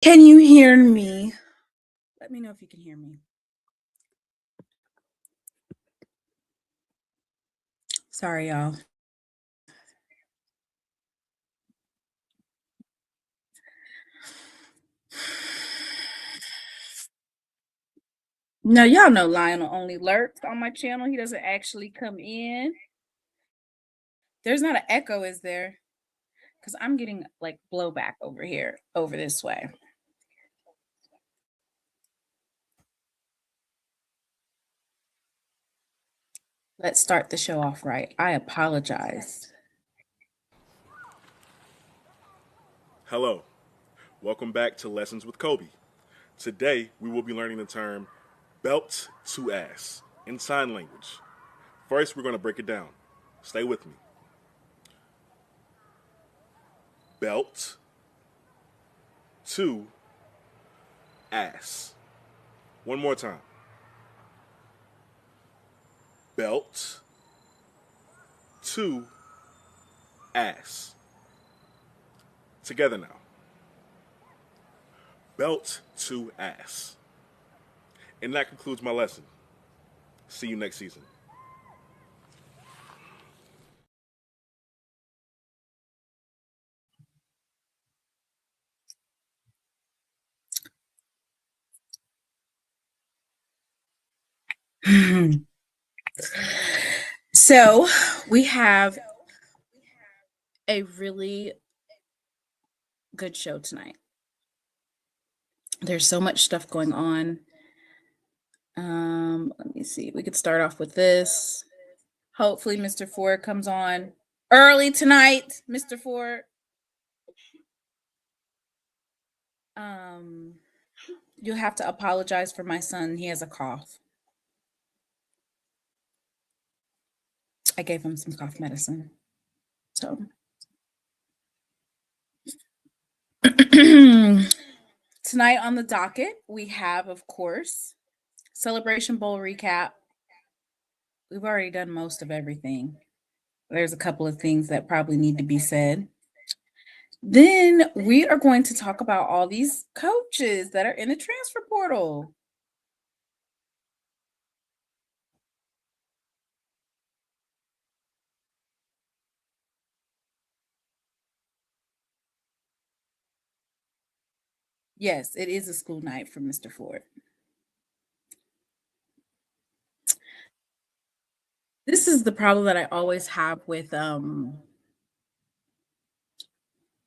Can you hear me? Let me know if you can hear me. Sorry, y'all. Now, y'all know Lionel only lurks on my channel. He doesn't actually come in. There's not an echo, is there? Because I'm getting like blowback over here, over this way. Let's start the show off right. I apologize. Hello, welcome back to Lessons with Kobe. Today, we will be learning the term belt to ass in sign language. First, we're going to break it down. Stay with me. Belt to ass. One more time. Belt to ass. Together now. Belt to ass. And that concludes my lesson. See you next season. So we have a really good show tonight. There's so much stuff going on. Let me see. We could start off with this. Hopefully Mr. Ford comes on early tonight, Mr. Ford. You'll have to apologize for my son. He has a cough. I gave him some cough medicine. So tonight on the docket, we have, of course, Celebration Bowl recap. We've already done most of everything. There's a couple of things that probably need to be said. Then we are going to talk about all these coaches that are in the transfer portal. Yes, it is a school night for Mr. Ford. This is the problem that I always have with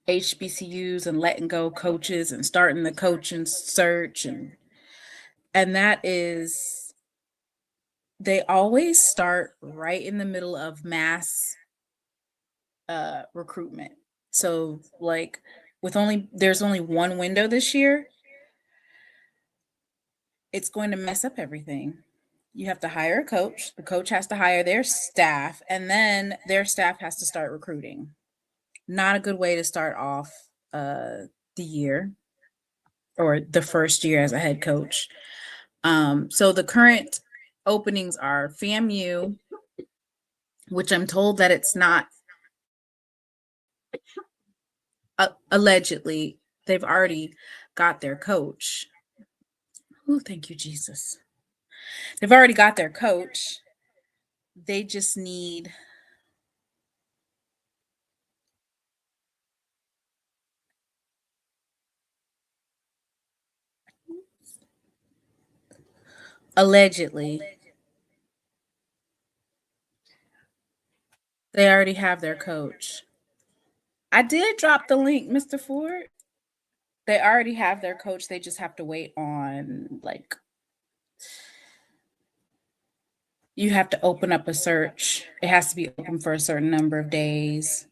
HBCUs and letting go coaches and starting the coaching search, and that is they always start right in the middle of mass recruitment. So like there's only one window this year, it's going to mess up everything. You have to hire a coach, the coach has to hire their staff, and then their staff has to start recruiting. Not a good way to start off the year or the first year as a head coach. So the current openings are FAMU, which I'm told that it's not allegedly, they've already got their coach. Oh, thank you, Jesus. They've already got their coach. They just need allegedly. They already have their coach. I did drop the link, Mr. Ford. They already have their coach. They just have to wait on, like, you have to open up a search. It has to be open for a certain number of days,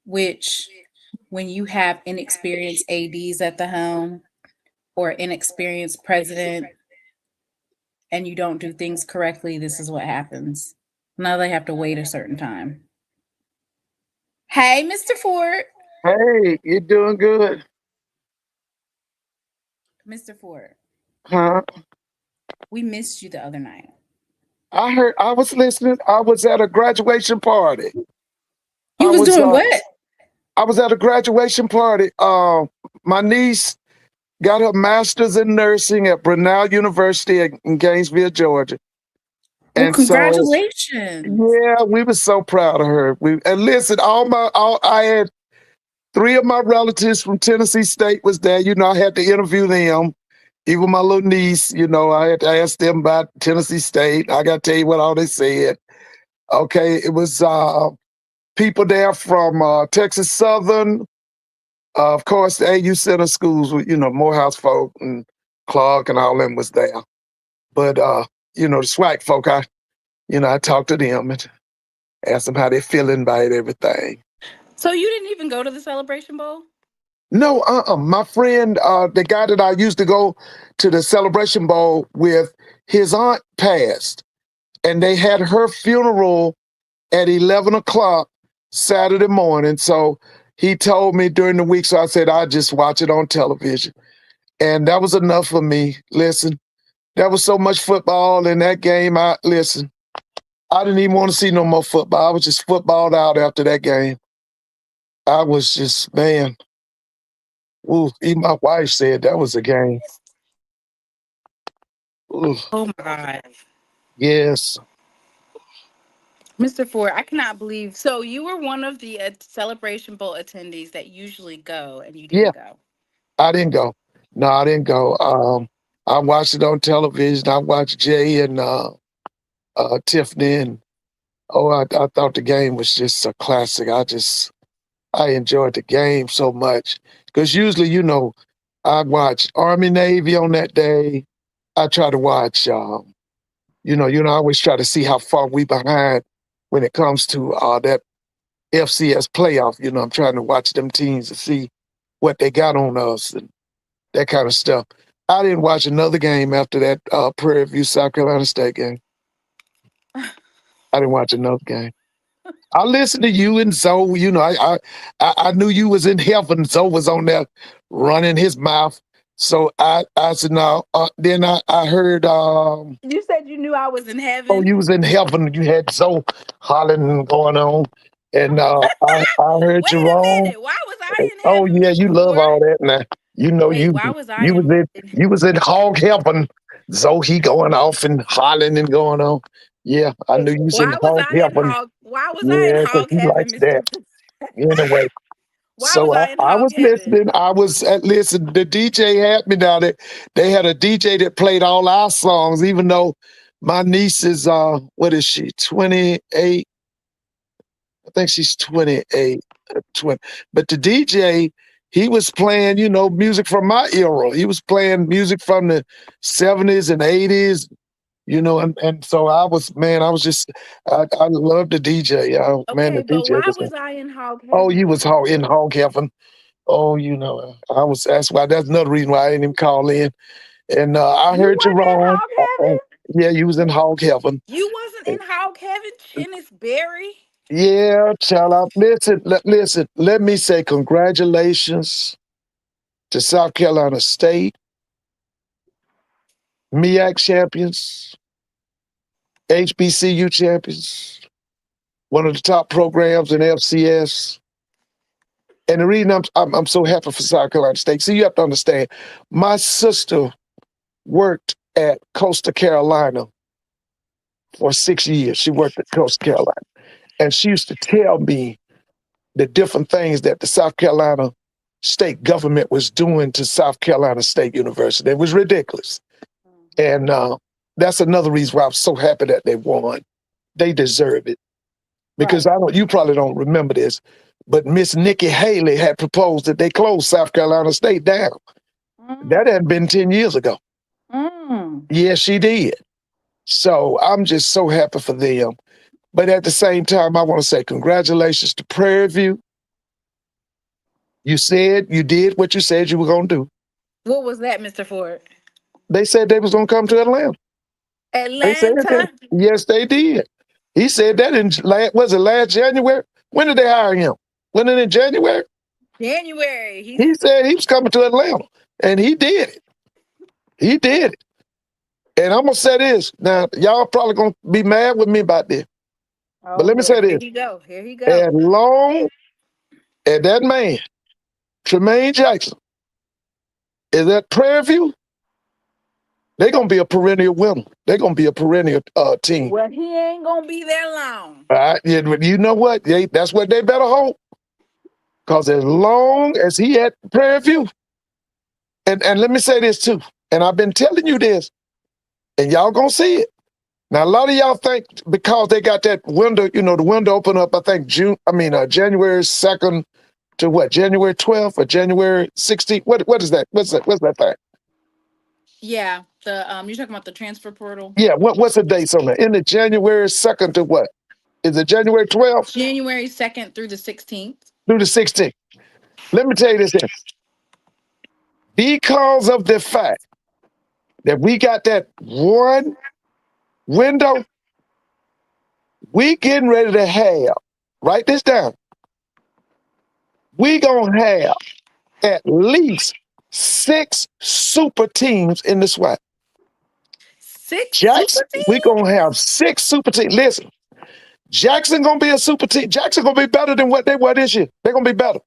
which when you have inexperienced ADs at the helm or inexperienced president and you don't do things correctly, this is what happens. Now they have to wait a certain time. Hey, Mr. Ford. Hey, you doing good? Mr. Ford. Huh? We missed you the other night. I heard, I was listening. I was at a graduation party. You was doing what? I was at a graduation party. My niece got her master's in nursing at Brunel University in Gainesville, Georgia. Well, And so, congratulations. yeah, we were so proud of her. And listen, I had 3 of my relatives from Tennessee State was there. You know, I had to interview them. Even my little niece, you know, I had to ask them about Tennessee State. I got to tell you what all they said. Okay, it was people there from Texas Southern, of course, the AU Center schools, you know, Morehouse folk and Clark and all them was there. But, you know, the SWAC folk, I talked to them and asked them how they feeling about everything. So you didn't even go to the Celebration Bowl? No, my friend, the guy that I used to go to the Celebration Bowl with, his aunt passed. And they had her funeral at 11 o'clock Saturday morning. So he told me during the week, so I said, I'd just watch it on television. And that was enough for me. Listen, there was so much football in that game. I didn't even want to see no more football. I was just footballed out after that game. I was just, man. Ooh, even my wife said that was a game. Ooh, Oh my God. yes. Mr. Ford, I cannot believe. So you were one of the Celebration Bowl attendees that usually go, and you Yeah, didn't go. I didn't go. No, I didn't go. I watched it on television. I watched Jay and Tiffany, and I thought the game was just a classic. I enjoyed the game so much because usually, you know, I watch Army Navy on that day. I try to watch, I always try to see how far we behind when it comes to that FCS playoff. You know, I'm trying to watch them teams to see what they got on us and that kind of stuff. I didn't watch another game after that Prairie View, South Carolina State game. I didn't watch another game. I listened to you and Zoe. You know, I knew you was in heaven. Zoe was on there running his mouth. So I said no. Then I heard You said you knew I was in oh, heaven. you was in heaven. You had Zoe hollering and going on. And I heard Wait you a wrong. minute. Why was I in Oh heaven, yeah, you Mr. love Ford? all that now. You know Wait, why was I you was in? you was in hog heaven. Zoe going off and hollering and going on. Yeah, I knew you was in Why was hog I in heaven. hog? Why was I in Yeah, because hog he heaven, likes Mr. that. Anyway, Why was so I in I hog was heaven? listening. I was listen. The DJ had me down there. They had a DJ that played all our songs, even though my niece is what is she? 28. I think she's 28. 20. But the DJ, he was playing, you know, music from my era. He was playing music from the 70s and 80s, you know, and so I was, man, I was just, I love the DJ. Man, the Okay, but DJ why was, was I in hog oh, heaven, you was Mr. in Ford? hog heaven. Oh, you know, that's another reason why I didn't even call in. And I You heard you wasn't in wrong. hog Uh, heaven? yeah, you was in hog heaven. You wasn't in hog heaven, Chennis Berry? Yeah, child. Listen. Let me say congratulations to South Carolina State, MEAC champions, HBCU champions, one of the top programs in FCS. And the reason I'm so happy for South Carolina State, see, you have to understand, my sister worked at Coastal Carolina for 6 years. She worked at Coastal Carolina. And she used to tell me the different things that the South Carolina state government was doing to South Carolina State University. It was ridiculous. And that's another reason why I'm so happy that they won. They deserve it. Because Right. you probably don't remember this, but Miss Nikki Haley had proposed that they close South Carolina State down. That Mm, had been 10 years ago. mm. Yes, she did. So I'm just so happy for them. But at the same time, I want to say congratulations to Prairie View. You did what you said you were going to do. What was that, Mr. Ford? They said they was going to come to Atlanta. They said that. Atlanta? Yes, they did. He said that was it last January? When did they hire him? When it in January? January. He said he was coming to Atlanta, and he did it. He did it. And I'm gonna say this now. Y'all probably gonna be mad with me about this, but Oh let me say Lord, here this: he go. Here he go. as long as that man, Tremaine Jackson, is at Prairie View, they're going to be a perennial winner. They're going to be a perennial team. Well, he ain't going to be there long. Yeah, you know what? That's what they better hope. Because as long as he at Prairie View, and let me say this too, and I've been telling you this, and y'all going to see it. Now, a lot of y'all think because they got that window, the window open up, I think January 2nd to what? January 12th or January 16th? What is that? What's that thing? Yeah, you're talking about the transfer portal? Yeah, what's the dates on that? In the January 2nd to what? Is it January 12th? January 2nd through the 16th. Through the 16th. Let me tell you this here. Because of the fact that we got that one window, we getting ready to have, write this down, we gonna have at least 6 super teams in the SWAC. 6 Jackson, super teams? we gonna have 6 super teams. Listen, Jackson gonna be a super team. Jackson gonna be better than what they were this year. They're gonna be better.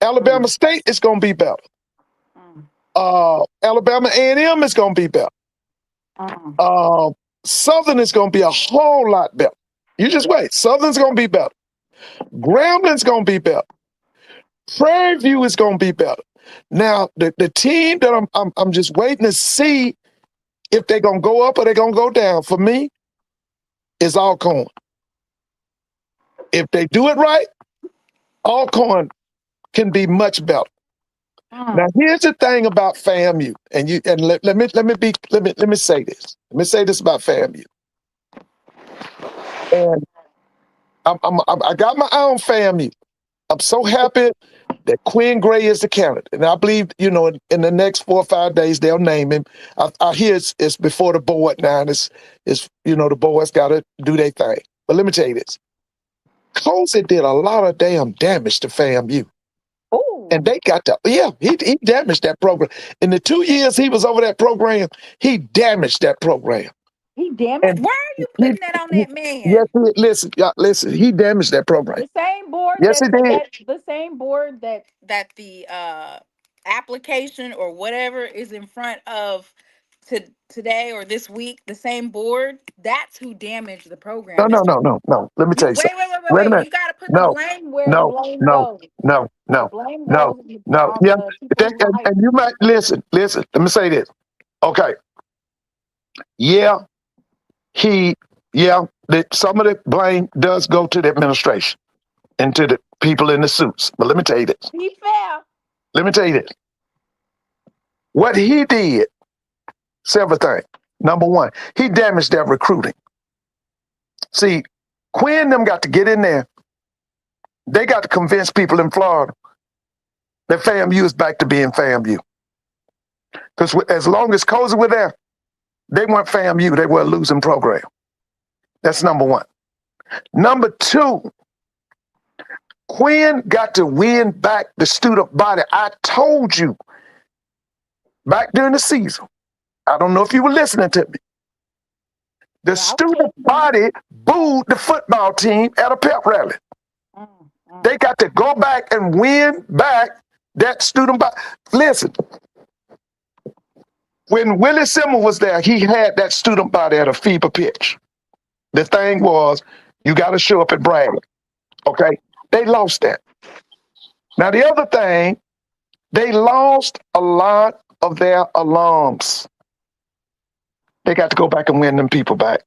Alabama State is gonna be better. Alabama A&M is gonna be better. Southern is gonna be a whole lot better. You just wait. Southern's gonna be better. Grambling's gonna be better. Prairie View is gonna be better. Now, the team that I'm just waiting to see if they're gonna go up or they're gonna go down for me is Alcorn. If they do it right, Alcorn can be much better. Now, here's the thing about FAMU, and let me say this. Let me say this about FAMU. And I got my eye on FAMU. I'm so happy that Quinn Gray is the candidate, and I believe in the next 4 or 5 days they'll name him. I hear it's before the board now, and it's the board's got to do their thing. But let me tell you this: Cozy did a lot of damn damage to FAMU. And they got he damaged that program. In the 2 years he was over that program, he damaged that program. He damaged? Why are you putting that on that man? Yes, listen, he damaged that program. The same board Yes, he did. The same board that the application or whatever is in front of today or this week, the same board, that's who damaged the program. No. Let me tell you something. Wait a minute. You got to put the blame where the blame goes. No. Yeah, and you might listen. Let me say this. Okay. Yeah, some of the blame does go to the administration and to the people in the suits. But let me tell you this. Be fair. Let me tell you this. What he did, several things. Number one, he damaged their recruiting. See, Quinn and them got to get in there. They got to convince people in Florida that FAMU is back to being FAMU. Because as long as Cozy were there, they weren't FAMU. They were a losing program. That's number one. Number two, Quinn got to win back the student body. I told you back during the season, I don't know if you were listening to me, the student body booed the football team at a pep rally. They got to go back and win back that student body. Listen, when Willie Simmons was there, he had that student body at a fever pitch. The thing was, you got to show up and brag. Okay? They lost that. Now, the other thing, they lost a lot of their alums. They got to go back and win them people back.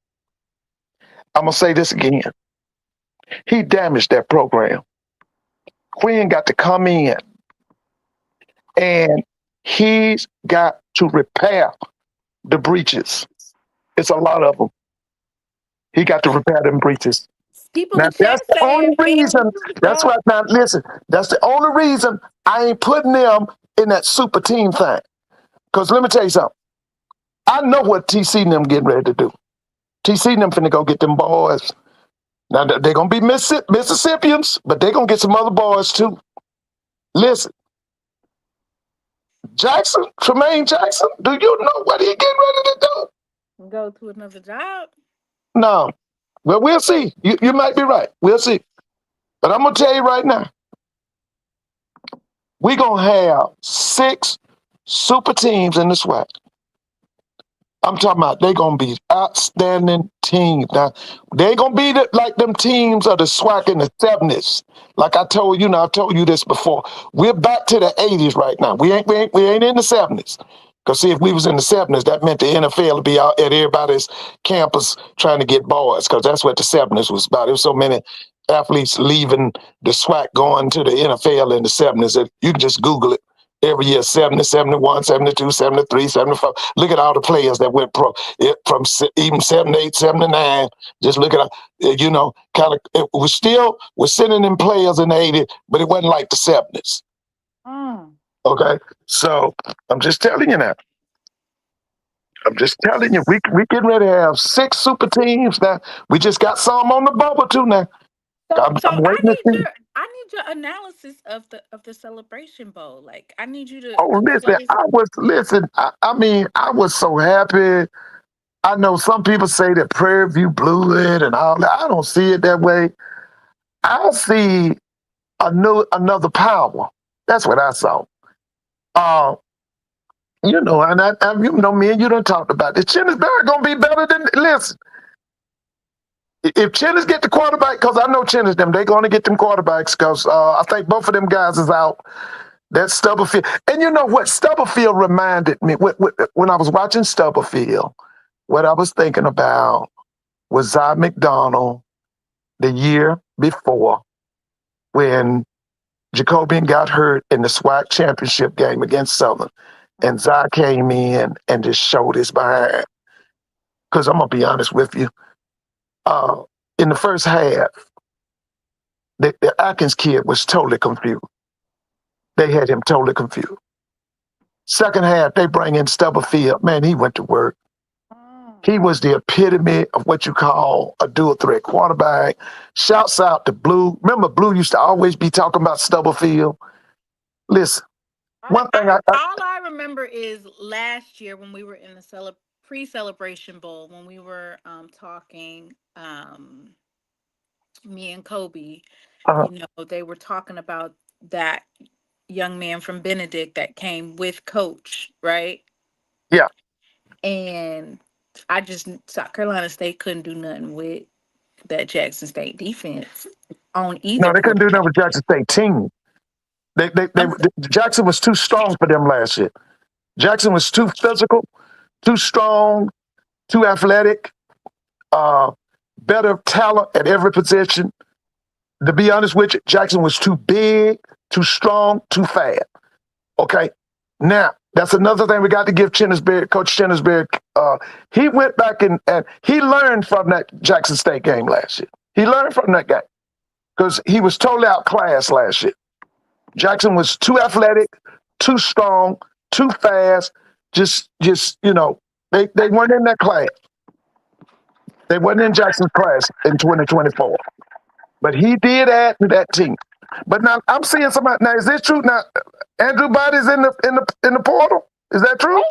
I'm going to say this again. He damaged that program. Quinn got to come in and he's got to repair the breaches. It's a lot of them. He got to repair them breaches. Now, that's the only reason. That's why. Now, listen. That's the only reason I ain't putting them in that super team thing. Because let me tell you something. I know what TC and them getting ready to do. TC and them finna go get them boys. Now, they're going to be Mississippians, but they're going to get some other boys, too. Listen. Tremaine Jackson, do you know what he getting ready to do? Go to another job? No. Well, we'll see. You might be right. We'll see. But I'm going to tell you right now, we're going to have 6 super teams in the SWAC. I'm talking about they gonna be outstanding teams. Now they gonna be like them teams of the SWAC in the 70s. Like I told you, I've told you this before. We're back to the 80s right now. We ain't in the 70s. Cause see, if we was in the 70s, that meant the NFL would be out at everybody's campus trying to get boys. Cause that's what the 70s was about. There was so many athletes leaving the SWAC going to the NFL in the 70s that you can just Google it. Every year, 70, 71, 72, 73, 75. Look at all the players that went pro. From even 78, 79. Just look at, kind of, we're sending in players in the 80s, but it wasn't like the 70s. Okay? So, I'm just telling you now. I'm just telling you, we getting ready to have 6 super teams now. We just got some on the bubble, too, now. I'm waiting to see. I need your analysis of the Celebration Bowl. Like, I need you to. Oh, listen, I was so happy. I know some people say that Prairie View blew it and all that. I don't see it that way. I see another power. That's what I saw. And you know me and you done talked about this. Chennisberry gonna be better than. Listen, if Chennis get the quarterback, because I know Chennis they gonna get them quarterbacks because I think both of them guys is out. That's Stubblefield. And you know what? Stubblefield reminded me, when I was watching Stubblefield, what I was thinking about was Zy McDonald the year before when Jacobian got hurt in the SWAC championship game against Southern. And Zy came in and just showed his behind. Because I'm going to be honest with you. In the first half, the Atkins kid was totally confused. They had him totally confused. Second half, they bring in Stubblefield. Man, he went to work. He was the epitome of what you call a dual threat quarterback. Shouts out to Blue. Remember, Blue used to always be talking about Stubblefield. Listen, one thing all I remember is last year when we were in the pre-celebration bowl, when we were talking, me and Kobe, they were talking about that young man from Benedict that came with Coach, right? Yeah. And South Carolina State couldn't do nothing with that Jackson State defense on either. No, they couldn't do nothing with Jackson State team. Jackson was too strong for them last year. Jackson was too physical, too strong, too athletic, better talent at every position. To be honest with you, Jackson was too big, too strong, too fast. Okay? Now, that's another thing we got to give Coach Chennisberry. He went back and he learned from that Jackson State game last year. He learned from that game because he was totally outclassed last year. Jackson was too athletic, too strong, too fast. Just they weren't in that class. They weren't in Jackson's class in 2024. But he did add to that team. But now I'm seeing somebody. Now, is this true? Now, Andrew Body's in the portal. Is that true?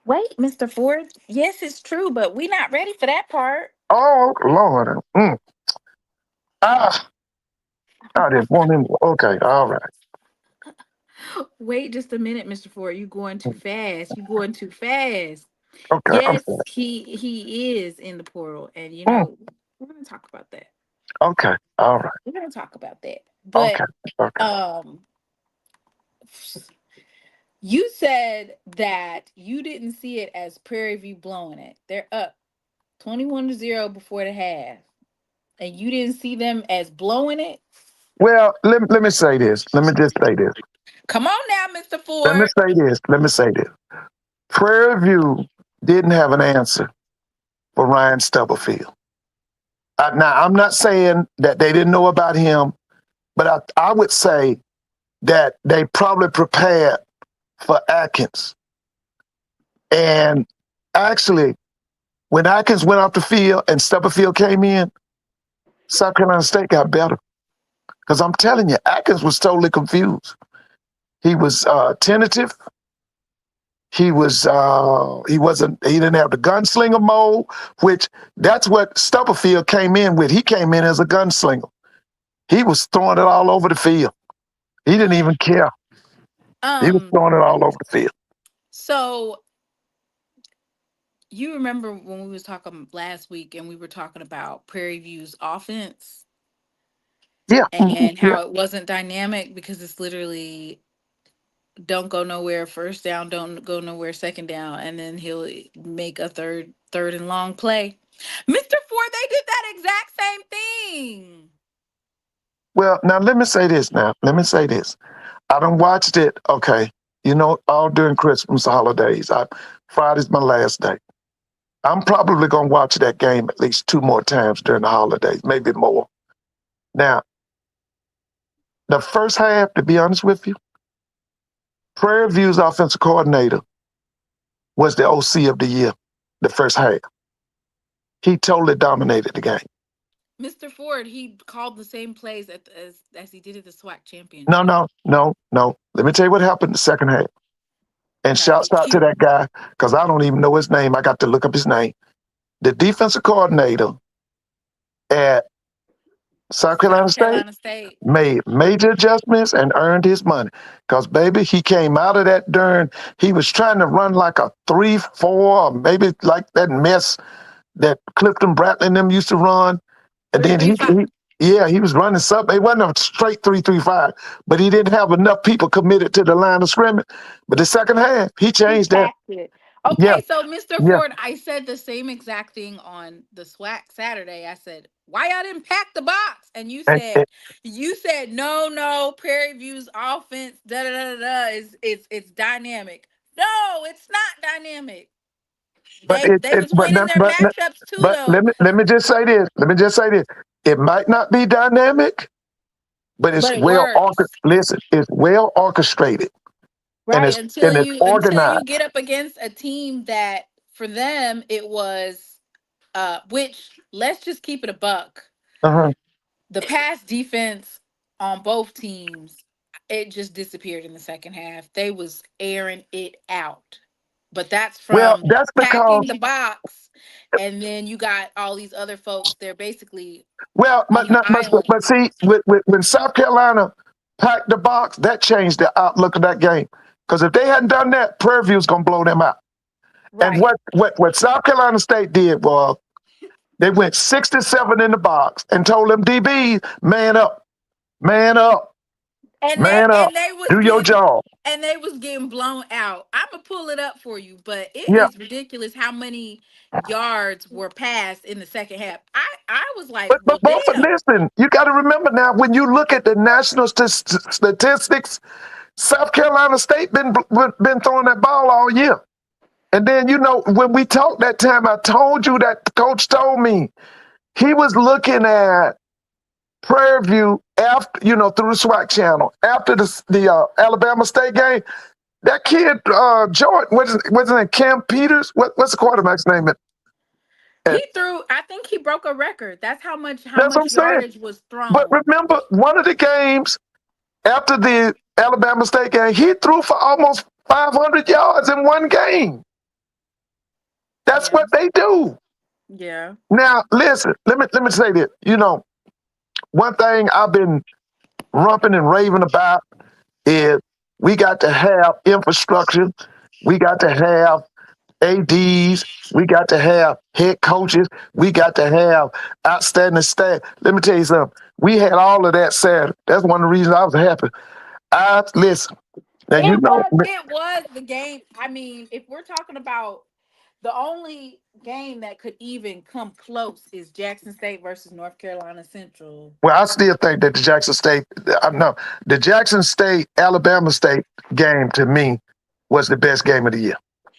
Wait, Mr. Ford. Yes, it's true, but we're not ready for that part. Oh, Lord. I didn't want him. Okay, all right. Wait just a minute, Mr. Ford. You're going too fast. Okay. Yes, he is in the portal, and we're going to talk about that. Okay, all right. We're going to talk about that. But okay. You said that you didn't see it as Prairie View blowing it. They're up 21-0 before the half, and you didn't see them as blowing it. Well, let me say this. Let me just say this. Come on now, Mr. Ford. Let me say this. Prairie View didn't have an answer for Ryan Stubblefield. Now, I'm not saying that they didn't know about him, but I would say that they probably prepared for Atkins. And actually, when Atkins went off the field and Stubblefield came in, South Carolina State got better. Because I'm telling you, Atkins was totally confused. He was tentative. He didn't have the gunslinger mode, which that's what Stubblefield came in with. He came in as a gunslinger. He was throwing it all over the field. He didn't even care. He was throwing it all over the field. So you remember when we was talking last week and we were talking about Prairie View's offense Yeah, and yeah. how it wasn't dynamic because it's literally don't go nowhere first down, don't go nowhere second down, and then he'll make a third and long play. Mr. Ford, they did that exact same thing. Well, now let me say this. I done watched it. Okay, all during Christmas holidays. Friday's my last day. I'm probably gonna watch that game at least 2 more times during the holidays, maybe more. Now, the first half, to be honest with you, Prairie View's offensive coordinator was the OC of the year. The first half, he totally dominated the game. Mr. Ford, he called the same plays as he did at the SWAC No, championship. no, no, no. Let me tell you what happened in the second half. And Okay. shouts out to that guy, because I don't even know his name. I got to look up his name. The defensive coordinator at South Carolina South State Carolina State. made major adjustments and earned his money. Because, baby, he came out of that he was trying to run like a 3-4, or maybe like that mess that Clifton Bradley and them used to run. And then 3-3-5. he was running something. It wasn't a straight 3-3-5, but he didn't have enough people committed to the line of scrimmage. But the second half, he He changed that. packed it. Yeah, Okay, so Mr. yeah. Ford, I said the same exact thing on the SWAC Saturday. I said, "Why y'all didn't pack the box?" And And "You said no. Prairie View's offense, da da da da, is dynamic. No, it's not dynamic. but They was winning their matchups too, but though. let me just say this. It might not be dynamic, but it's But it works, listen, it's well orchestrated and right? it's Until you organized. get up against a team that for them it was, which let's just keep it a buck. Uh-huh. The pass defense on both teams, it just disappeared in the second half. They was airing it out. But that's Well, from that's because packing the box, and then you got all these other folks. They're basically well, on the island. but see, when South Carolina packed the box, that changed the outlook of that game. Because if they hadn't done that, Prairie View was gonna blow them out. And Right. what South Carolina State did was they went 6-7 in the box and told them DBs, man up, man up, And they man up, and they was do your getting job. blown out. I'm gonna pull it up for you, but it Yeah, is ridiculous how many yards were passed in the second half. I was like, well, but damn. listen, you got to remember now when you look at the national statistics, South Carolina State been throwing that ball all year. And then when we talked that time, I told you that the coach told me he was looking at Prairie View after through the SWAC channel after the Alabama State game. That kid Jordan wasn't it Cam Peters? What's the quarterback's name? He threw. I think he broke a record. That's how That's what I'm much saying. yardage was But thrown. remember, one of the games after the Alabama State game, he threw for almost 500 yards in one game. That's Yeah, what they do. yeah. Now, listen, let me say this. One thing I've been rumping and raving about is we got to have infrastructure. We got to have ADs. We got to have head coaches. We got to have outstanding staff. Let me tell you something. We had all of that Saturday. That's one of the reasons I was happy. Listen. Now It was the game. I mean, if we're talking about the only game that could even come close is Jackson State versus North Carolina Central. Well, I still think that the Jackson State Alabama State game to me was the best game of the year.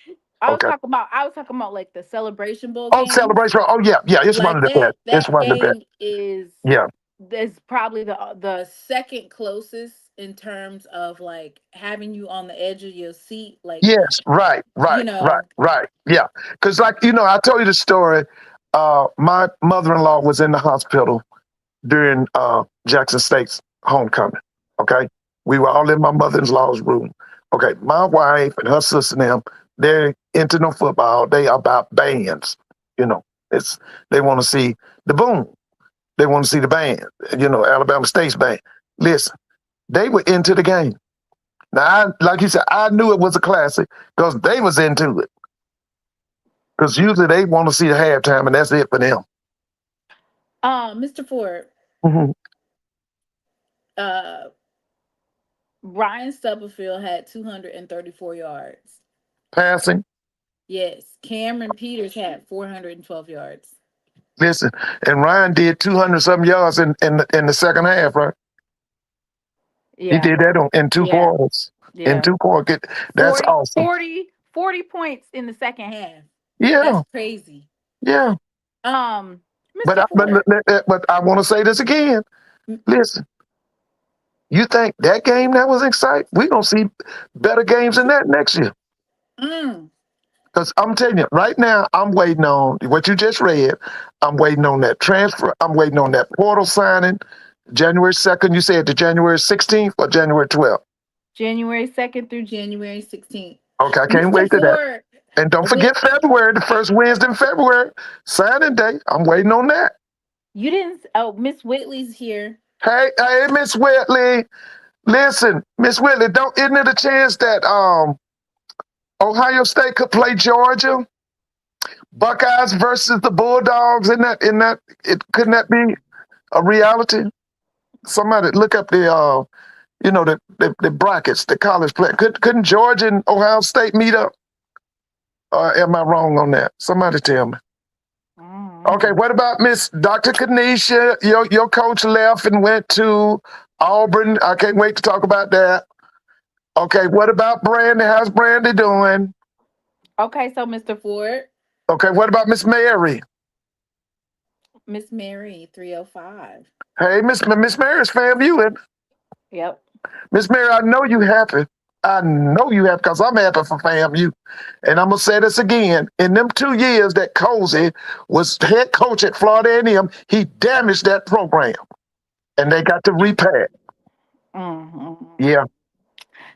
Okay. I was talking about like the Celebration Bowl Oh, games. celebration! Oh yeah, yeah. It's one Like of the best. It's that one of the best. game Yeah. is probably the second closest in terms of like having you on the edge of your seat, like, Yes. Right. you Right. Right. know. Right. Yeah. Because I told you the story. My mother-in-law was in the hospital during Jackson State's homecoming. Okay. We were all in my mother-in-law's room. Okay. My wife and her sister and them, they're into no football. They are about bands. You know, it's they want to see the boom. They want to see the band. Alabama State's band. Listen, they were into the game. Now, like you said, I knew it was a classic because they was into it. Because usually they want to see the halftime, and that's it for them. Mr. Ford, Hmm. uh, Ryan Stubblefield had 234 yards. Passing. Yes, Cameron Peters had 412 yards. Listen, and Ryan did 200 something yards in the second half, right? He Yeah. did that in two Yeah. quarters. In Yeah. two quarters. That's 40, awesome. 40 points in the second half. Yeah, That's crazy. yeah. Mr. But Ford. but I want to say this again. Listen, you think that game that was exciting? We're gonna see better games than that next year. Mm. Because I'm telling you, right now, I'm waiting on what you just read. I'm waiting on that transfer. I'm waiting on that portal signing. January 2nd, you said to January 16th or January 12th? January 2nd through January 16th. Okay, I can't Mr. wait to that. Ford, And don't forget February, the first Wednesday in February, signing day. I'm waiting on that. you didn't. oh, Miss Whitley's here. Hey, Miss Whitley. Listen, Miss Whitley, isn't it a chance that Ohio State could play Georgia? Buckeyes versus the Bulldogs. Couldn't that be a reality? Somebody look up the the brackets, the college play. Couldn't Georgia and Ohio State meet up? Or am I wrong on that? Somebody tell me. Okay, what about Miss Dr. Kanisha? Your coach left and went to Auburn. I can't wait to talk about that. Okay, what about Brandy? How's Brandy doing? Okay, so Mr. Ford, Okay, what about Miss Mary? Miss Mary, 305. Hey, Miss Mary's FAMU. And Yep. Miss Mary, I know you happy. I know you happy because I'm happy for FAMU. And I'm going to say this again. In them 2 years that Cozy was head coach at Florida A&M, he damaged that program. And they got to repay it. Mm-hmm. Yeah.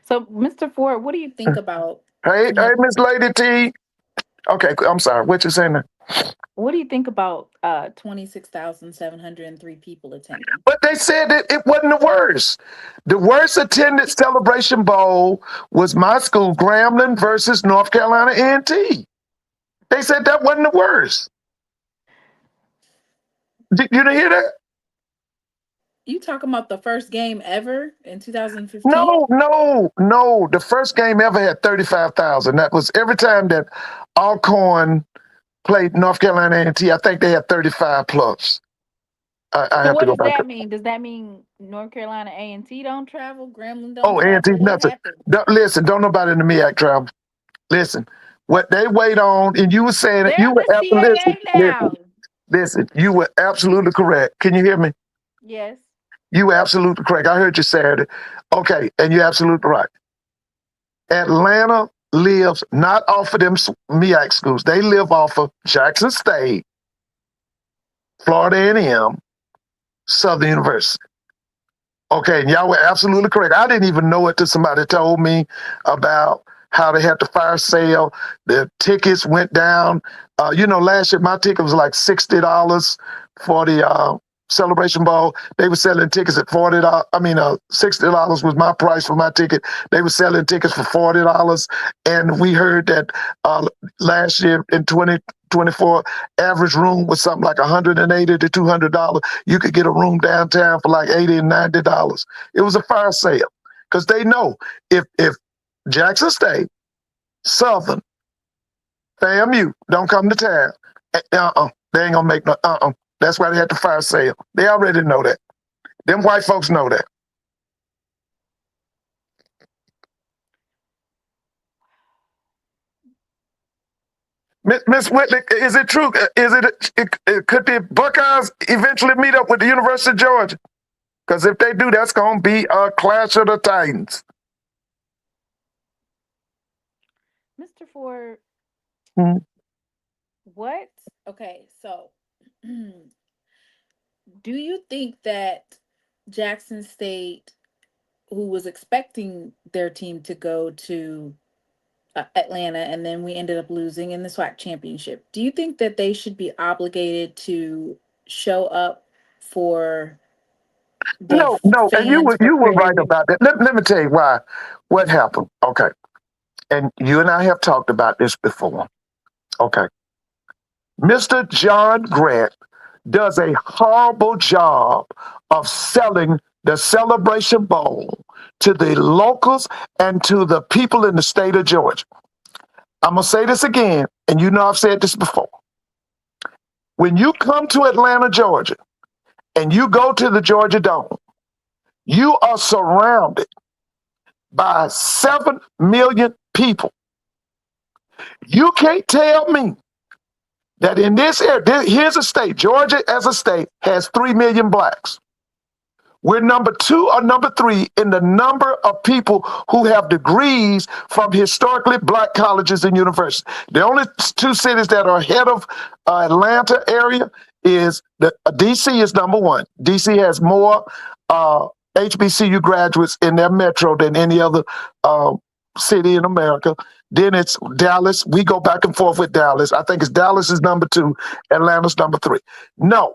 So, Mr. Ford, what do you think about? Hey, Miss Lady T. Okay, I'm sorry. What you saying now? What do you think about 26,703 people attending? But they said that it wasn't the worst. The worst attended Celebration Bowl was my school, Grambling versus North Carolina A&T. They said that wasn't the worst. You didn't hear that? You talking about the first game ever in 2015? No. The first game ever had 35,000. That was every time that Alcorn played North Carolina A&T. I think they had 35 plus. I So have what to go does back. that mean? Does that mean North Carolina A&T don't travel? Grambling don't Oh, A&T, travel? What nothing. happened? Listen, don't nobody in the MEAC travel. Listen, what they wait on, and you were saying it, They're you were the CAA now. listen, you were absolutely correct. Can you hear me? Yes. You were absolutely correct. I heard you Saturday. Okay, and you're absolutely right. Atlanta lives not off of them MEAC schools. They live off of Jackson State, Florida A&M, Southern University. Okay, and y'all were absolutely correct. I didn't even know it till somebody told me about how they had the fire sale. The tickets went down. Last year my ticket was like $60 for the Celebration Bowl. They were selling tickets at $40. $60 was my price for my ticket. They were selling tickets for $40. And we heard that last year in 2024, average room was something like $180 to $200. You could get a room downtown for like $80 and $90. It was a fire sale because they know if Jackson State, Southern, FAMU don't come to town, they ain't gonna make no. That's why they had the fire sale. They already know that. Them white folks know that. Miss Whitley, is it true? Could the Buckeyes eventually meet up with the University of Georgia? Because if they do, that's going to be a clash of the Titans. Mr. Ford, What? Okay, so do you think that Jackson State, who was expecting their team to go to Atlanta, and then we ended up losing in the SWAC championship, do you think that they should be obligated to show up for the No, and fans were you were right crazy. about that. Let me tell you why. What happened? Okay, and you and I have talked about this before. Okay, Mr. John Grant does a horrible job of selling the Celebration Bowl to the locals and to the people in the state of Georgia. I'm gonna say this again, and you know I've said this before. When you come to Atlanta, Georgia, and you go to the Georgia Dome, you are surrounded by 7 million people. You can't tell me that in this area, here's a state, Georgia as a state has 3 million blacks. We're number 2 or number 3 in the number of people who have degrees from historically black colleges and universities. The only 2 cities that are ahead of Atlanta area is DC is number 1. DC has more HBCU graduates in their metro than any other city in America. Then it's Dallas. We go back and forth with Dallas. I think it's Dallas is number 2, Atlanta's number 3. No,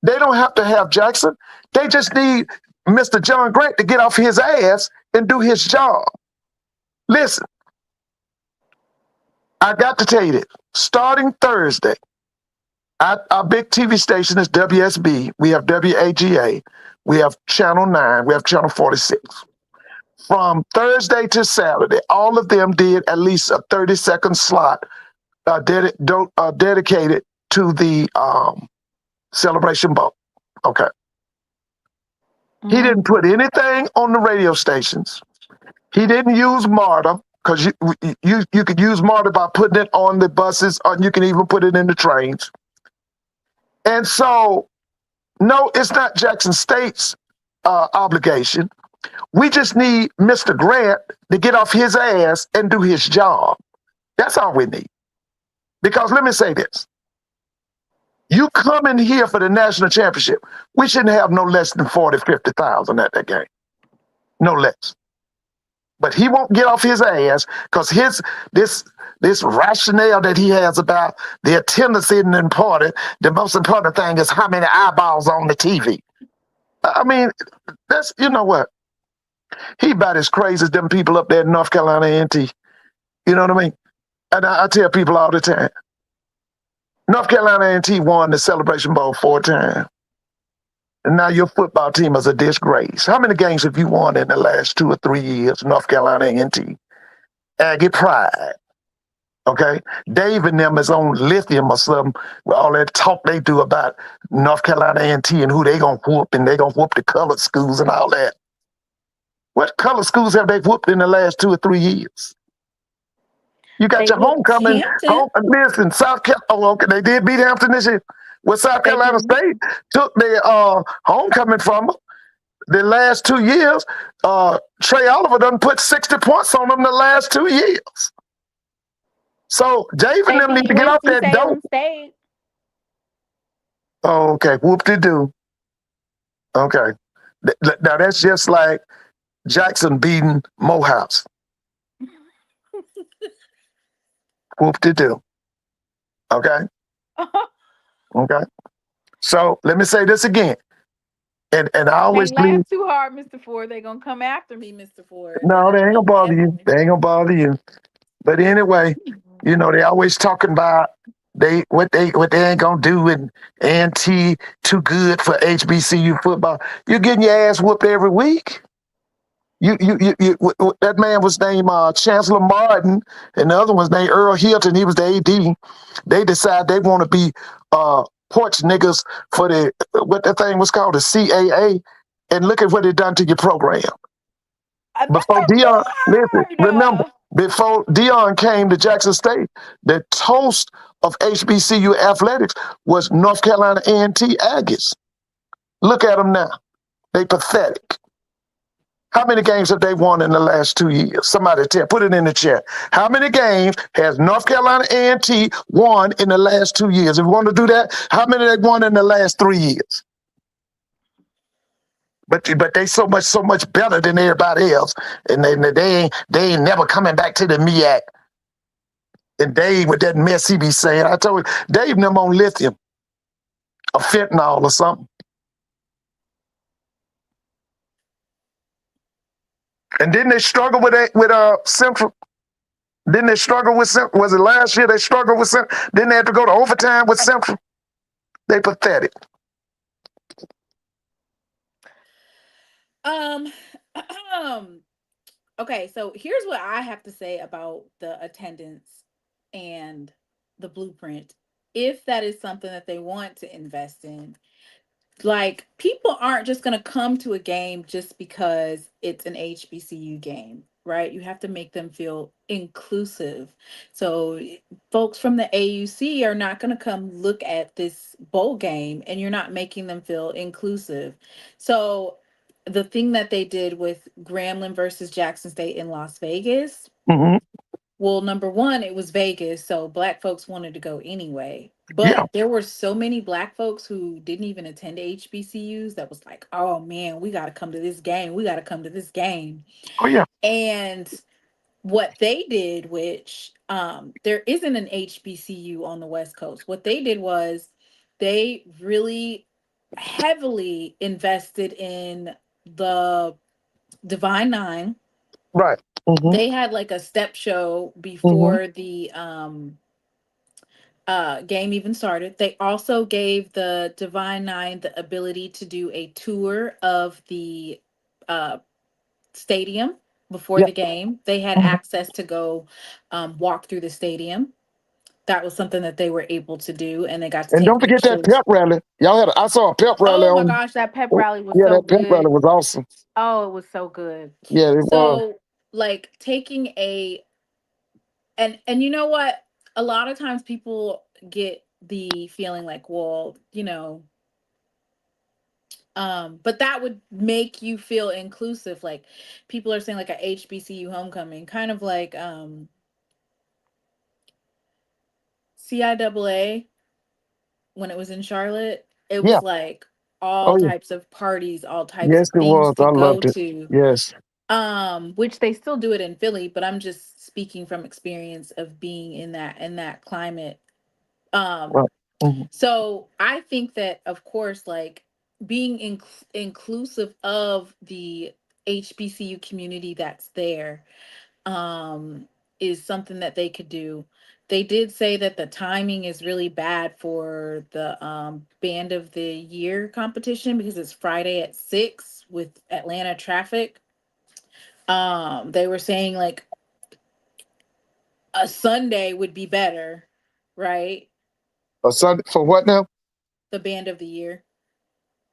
they don't have to have Jackson. They just need Mr. John Grant to get off his ass and do his job. Listen, I got to tell you this. Starting Thursday, our big TV station is WSB. We have WAGA. We have Channel 9. We have Channel 46. From Thursday to Saturday, all of them did at least a 30-second slot dedicated to the Celebration Bowl. Okay. He didn't put anything on the radio stations. He didn't use MARTA, because you could use MARTA by putting it on the buses, or you can even put it in the trains. And so, no, it's not Jackson State's obligation. We just need Mr. Grant to get off his ass and do his job. That's all we need. Because let me say this. You come in here for the national championship, we shouldn't have no less than 40, 50,000 at that game. No less. But he won't get off his ass because this rationale that he has about the attendance isn't important. The most important thing is how many eyeballs on the TV. I mean, that's, you know what? He about as crazy as them people up there in North Carolina A&T. You know what I mean? And I tell people all the time, North Carolina A&T won the Celebration Bowl 4 times. And now your football team is a disgrace. How many games have you won in the last 2 or 3 years, North Carolina A&T? Aggie Pride. Okay? Dave and them is on lithium or something with all that talk they do about North Carolina A&T and who they gonna whoop, and they gonna whoop the colored schools and all that. What colored schools have they whooped in the last 2 or 3 years? You got your homecoming. Listen, South Carolina. Oh, okay, they did beat Hampton this year. Well, South Carolina State took their homecoming from them. The last 2 years, Trey Oliver done put 60 points on them the last 2 years. So Dave and them need to get off that dope. Oh, okay. Whoop-de-doo. Okay. Now that's just like Jackson beating Morehouse. Whoop-de-doo. Okay? Okay. So let me say this again. And I always laugh too hard, Mr. Ford. They're gonna come after me, Mr. Ford. No, they ain't gonna bother you. They ain't gonna bother you. But anyway, you know, they always talking about what they ain't gonna do, and A&T too good for HBCU football. You're getting your ass whooped every week. You that man was named Chancellor Martin, and the other one's named Earl Hilton. He was the AD. They decide they want to be porch niggas for the what that thing was called, the CAA, and look at what they done to your program. Before Dion, listen, remember, before Dion came to Jackson State, the toast of HBCU athletics was North Carolina A&T Aggies. Look at them now. They pathetic. How many games have they won in the last 2 years? Somebody put it in the chat. How many games has North Carolina A&T won in the last 2 years? If you want to do that, how many they won in the last 3 years? But they so much better than everybody else, and they ain't never coming back to the MEAC. And Dave with that mess he be saying, I told you, Dave and them on lithium, or fentanyl or something. And didn't they struggle with Central? Didn't they struggle with Central? Was it last year they struggled with Central? Didn't they have to go to overtime with Central? They pathetic. Um, okay, so here's what I have to say about the attendance and the blueprint. If that is something that they want to invest in, like, people aren't just going to come to a game just because it's an HBCU game, right? You have to make them feel inclusive. So folks from the AUC are not going to come look at this bowl game, and you're not making them feel inclusive. So the thing that they did with Grambling versus Jackson State in Las Vegas, Mm-hmm. well, number one, it was Vegas, so Black folks wanted to go anyway. Yeah. But there were so many Black folks who didn't even attend HBCUs that was like, oh man, we got to come to this game. We got to come to this game. Oh yeah. And what they did, which there isn't an HBCU on the West Coast, what they did was they really heavily invested in the Divine Nine. Right. Mm-hmm. They had like a step show Mm-hmm. before the game even started. They also gave the Divine Nine the ability to do a tour of the uh stadium before Yeah. the game. They had Mm-hmm. access to go walk through the stadium. That was something that they were able to do, and they got to And take don't forget that pictures. pep rally. I saw a pep rally Oh my on. gosh, that pep rally was Yeah, so that pep rally good. was awesome. Oh, it was so good. Yeah, it was. So, like, taking a and you know what? A lot of times people get the feeling like, well, but that would make you feel inclusive. Like, people are saying like a HBCU homecoming, kind of like CIAA when it was in Charlotte. It Yeah. was like all Oh yeah. types of parties, all types Yes, of it things was. to I go loved it. to. Yes. Which they still do it in Philly, but I'm just speaking from experience of being in that climate. Um, Right. Mm-hmm. so I think that, of course, like, being inclusive of the HBCU community that's there, um, is something that they could do. They did say that the timing is really bad for the band of the year competition because it's Friday at 6 with Atlanta traffic. They were saying like a Sunday would be better, right? A Sunday for what now? The band of the year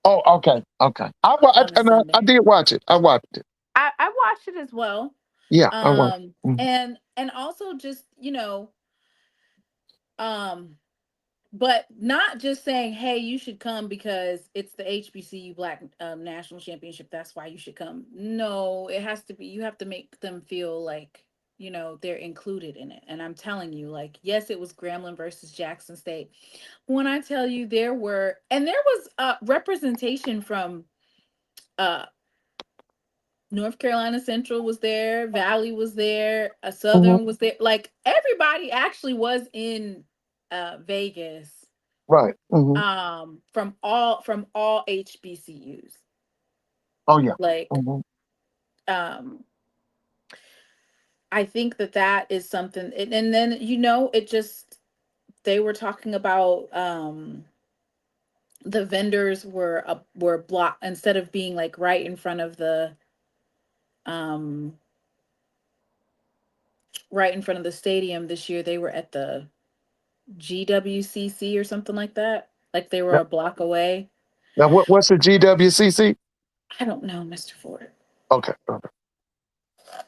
Oh, okay, okay. on a I Sunday. did watch it. I watched it. I watched it as well. Yeah, I watched. Mhm. And also just, um but not just saying, hey, you should come because it's the HBCU Black National Championship, that's why you should come. No, it has to be, you have to make them feel like, they're included in it. And I'm telling you, like, yes, it was Grambling versus Jackson State. When I tell you, there was representation from uh North Carolina Central was there, Valley was there, a Mhm. Southern was there. Like, everybody actually was in Vegas, Right. Hmm. from all HBCUs. Oh yeah. Like, Hmm. um I think that is something, and then, it just, they were talking about the vendors were blocked instead of being like right in front of the um stadium this year. They were at the GWCC or something like that. Like, they were Now, a block away. now what's the GWCC? I don't know, Mr. Ford. Okay. Okay.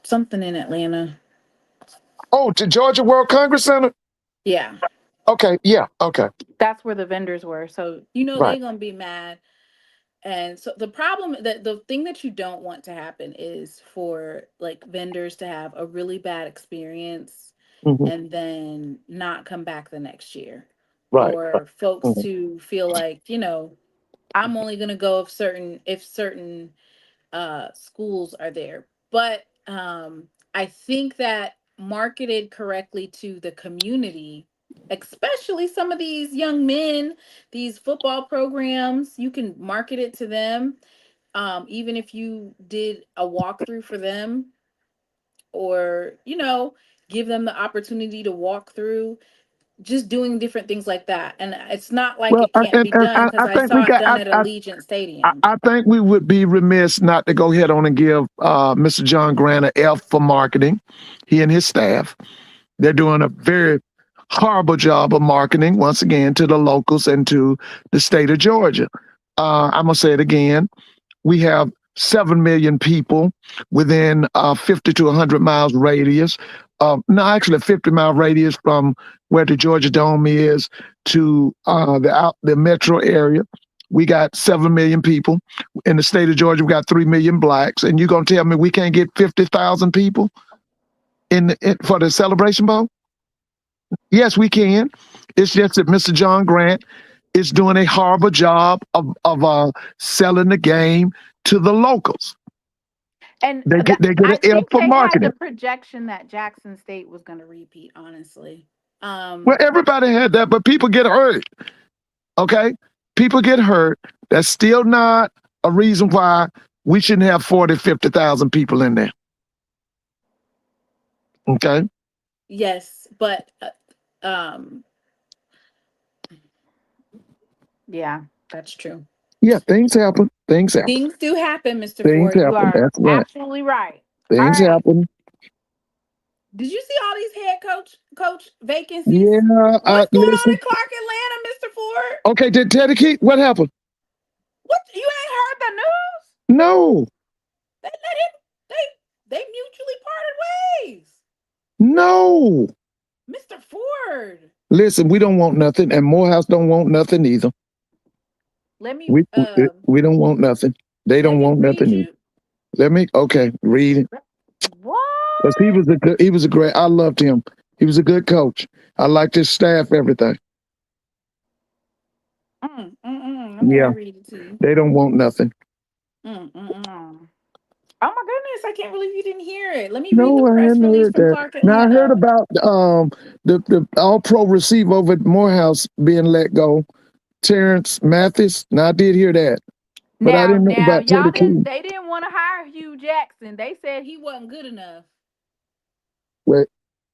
Something in Atlanta. Oh, to Georgia World Congress Center. Yeah. Okay. Yeah. Okay. That's where the vendors were. So, Right. they're gonna be mad. And so the thing that you don't want to happen is for like vendors to have a really bad experience Hmm. and then not come back the next year. Right. Or folks Hmm. to feel like, I'm only gonna go if certain schools are there. But I think that marketed correctly to the community, especially some of these young men, these football programs, you can market it to them. even if you did a walkthrough for them, or give them the opportunity to walk through, just doing different things like that. And it's not like Well, it can't be done, because I I think we saw it got. done at Allegiant Stadium. I think we would be remiss not to go ahead on and give Mr. John Grant an F for marketing. He and his staff, they're doing a very horrible job of marketing, once again, to the locals and to the state of Georgia. I'm going to say it again. We have 7 million people within 50 to 100 miles radius. No, actually a 50-mile radius from where the Georgia Dome is to the metro area. We got 7 million people. In the state of Georgia, we got 3 million blacks. And you're going to tell me we can't get 50,000 people for the Celebration Bowl? Yes, we can. It's just that Mr. John Grant is doing a horrible job of selling the game to the locals. And they get I an F think for they marketing. had the projection that Jackson State was going to repeat, honestly. Well, everybody had that, but people get hurt. Okay? People get hurt. That's still not a reason why we shouldn't have 40, 50,000 people in there. Okay? Yes, but yeah, that's true. Yeah, things happen. Things happen. Things do happen, Mr. Things Ford. You happen. are That's right. absolutely right. Things All right. happen. Did you see all these head coach vacancies? Yeah. What's going on in Clark Atlanta, Mr. Ford? Okay, did Teddy Keaton, what happened? What? You ain't heard the news? No. They let him. They mutually parted ways. No. Mr. Ford. Listen, we don't want nothing, and Morehouse don't want nothing either. Let me. We don't want nothing. They don't want nothing either. Let me. Okay, read it. What? Because he was a great. I loved him. He was a good coach. I liked his staff, everything. Let me read it to you. They don't want nothing. Oh my goodness! I can't believe you didn't hear it. Let me read the press release from Clark Atlanta. Now I heard about the All-Pro receiver over at Morehouse being let go, Terrence Mathis. Now I did hear that, but I didn't know about Teddy Keaton. They didn't want to hire Hugh Jackson. They said he wasn't good enough. Well,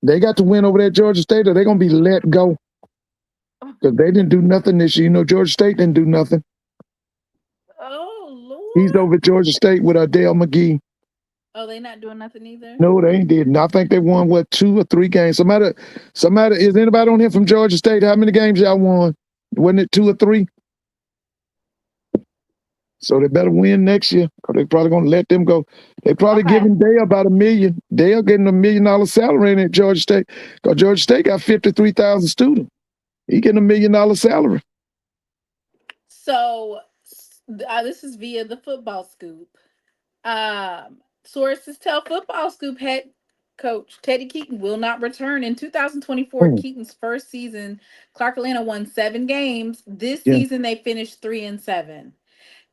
they got to win over there at Georgia State, or they're gonna be let go because they didn't do nothing this year. You know, Georgia State didn't do nothing. Oh Lord! He's over at Georgia State with Dale McGee. Oh, they not doing nothing either? No, they ain't did. I think they won 2 or 3 games. Somebody is anybody on here from Georgia State? How many games y'all won? Wasn't it 2 or 3? So they better win next year, because they probably gonna let them go. They probably giving Dale about $1 million. Dale getting $1 million salary in at Georgia State, because Georgia State got 53,000 students. He getting $1 million salary. So this is via the Football Scoop. Sources tell Football Scoop head coach Teddy Keaton will not return in 2024. Keaton's first season, Clark Atlanta won 7 games. This season they finished 3-7.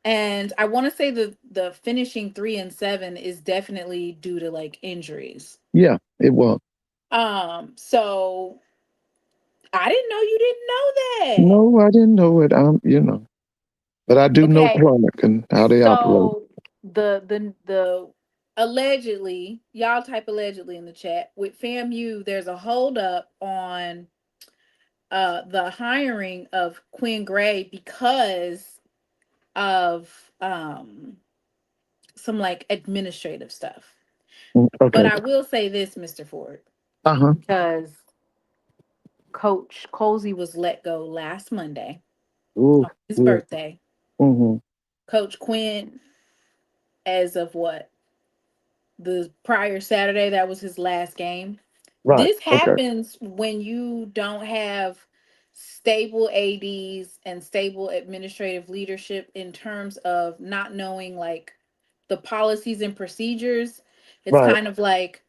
And I want to say the finishing 3-7 is definitely due to like injuries. Yeah, it was. So I didn't know you didn't know that. No, I didn't know it. But I do know Clark and how they operate. The allegedly, y'all type allegedly in the chat, with FAMU, there's a holdup on the hiring of Quinn Gray because of some like administrative stuff. Okay. But I will say this, Mr. Ford. Because Coach Colsey was let go last Monday on his birthday. Coach Quinn, as of the prior Saturday, that was his last game. Right. This happens when you don't have stable ADs and stable administrative leadership in terms of not knowing like the policies and procedures. It's kind of like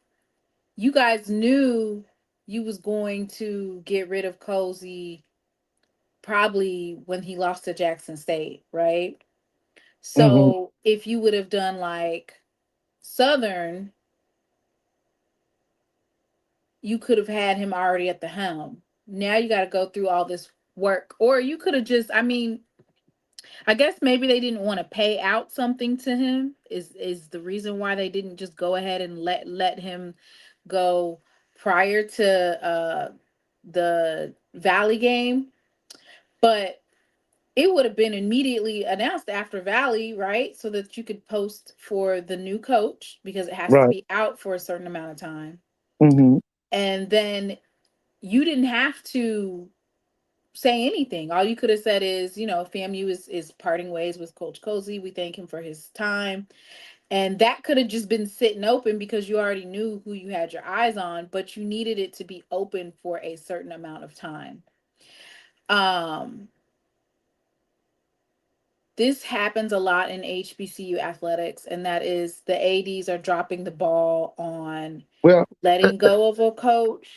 you guys knew you was going to get rid of Colsey probably when he lost to Jackson State, right? So if you would have done like Southern, you could have had him already at the helm. Now you got to go through all this work. Or you could have just, I guess maybe they didn't want to pay out something to him is the reason why they didn't just go ahead and let him go prior to the Valley game. But it would have been immediately announced after Valley, right? So that you could post for the new coach because it has to Right. be out for a certain amount of time. Mm-hmm. And then you didn't have to say anything. All you could have said is, FAMU is parting ways with Coach Cozy. We thank him for his time. And that could have just been sitting open because you already knew who you had your eyes on, but you needed it to be open for a certain amount of time. This happens a lot in HBCU athletics, and that is the ADs are dropping the ball on Well, letting go of a coach,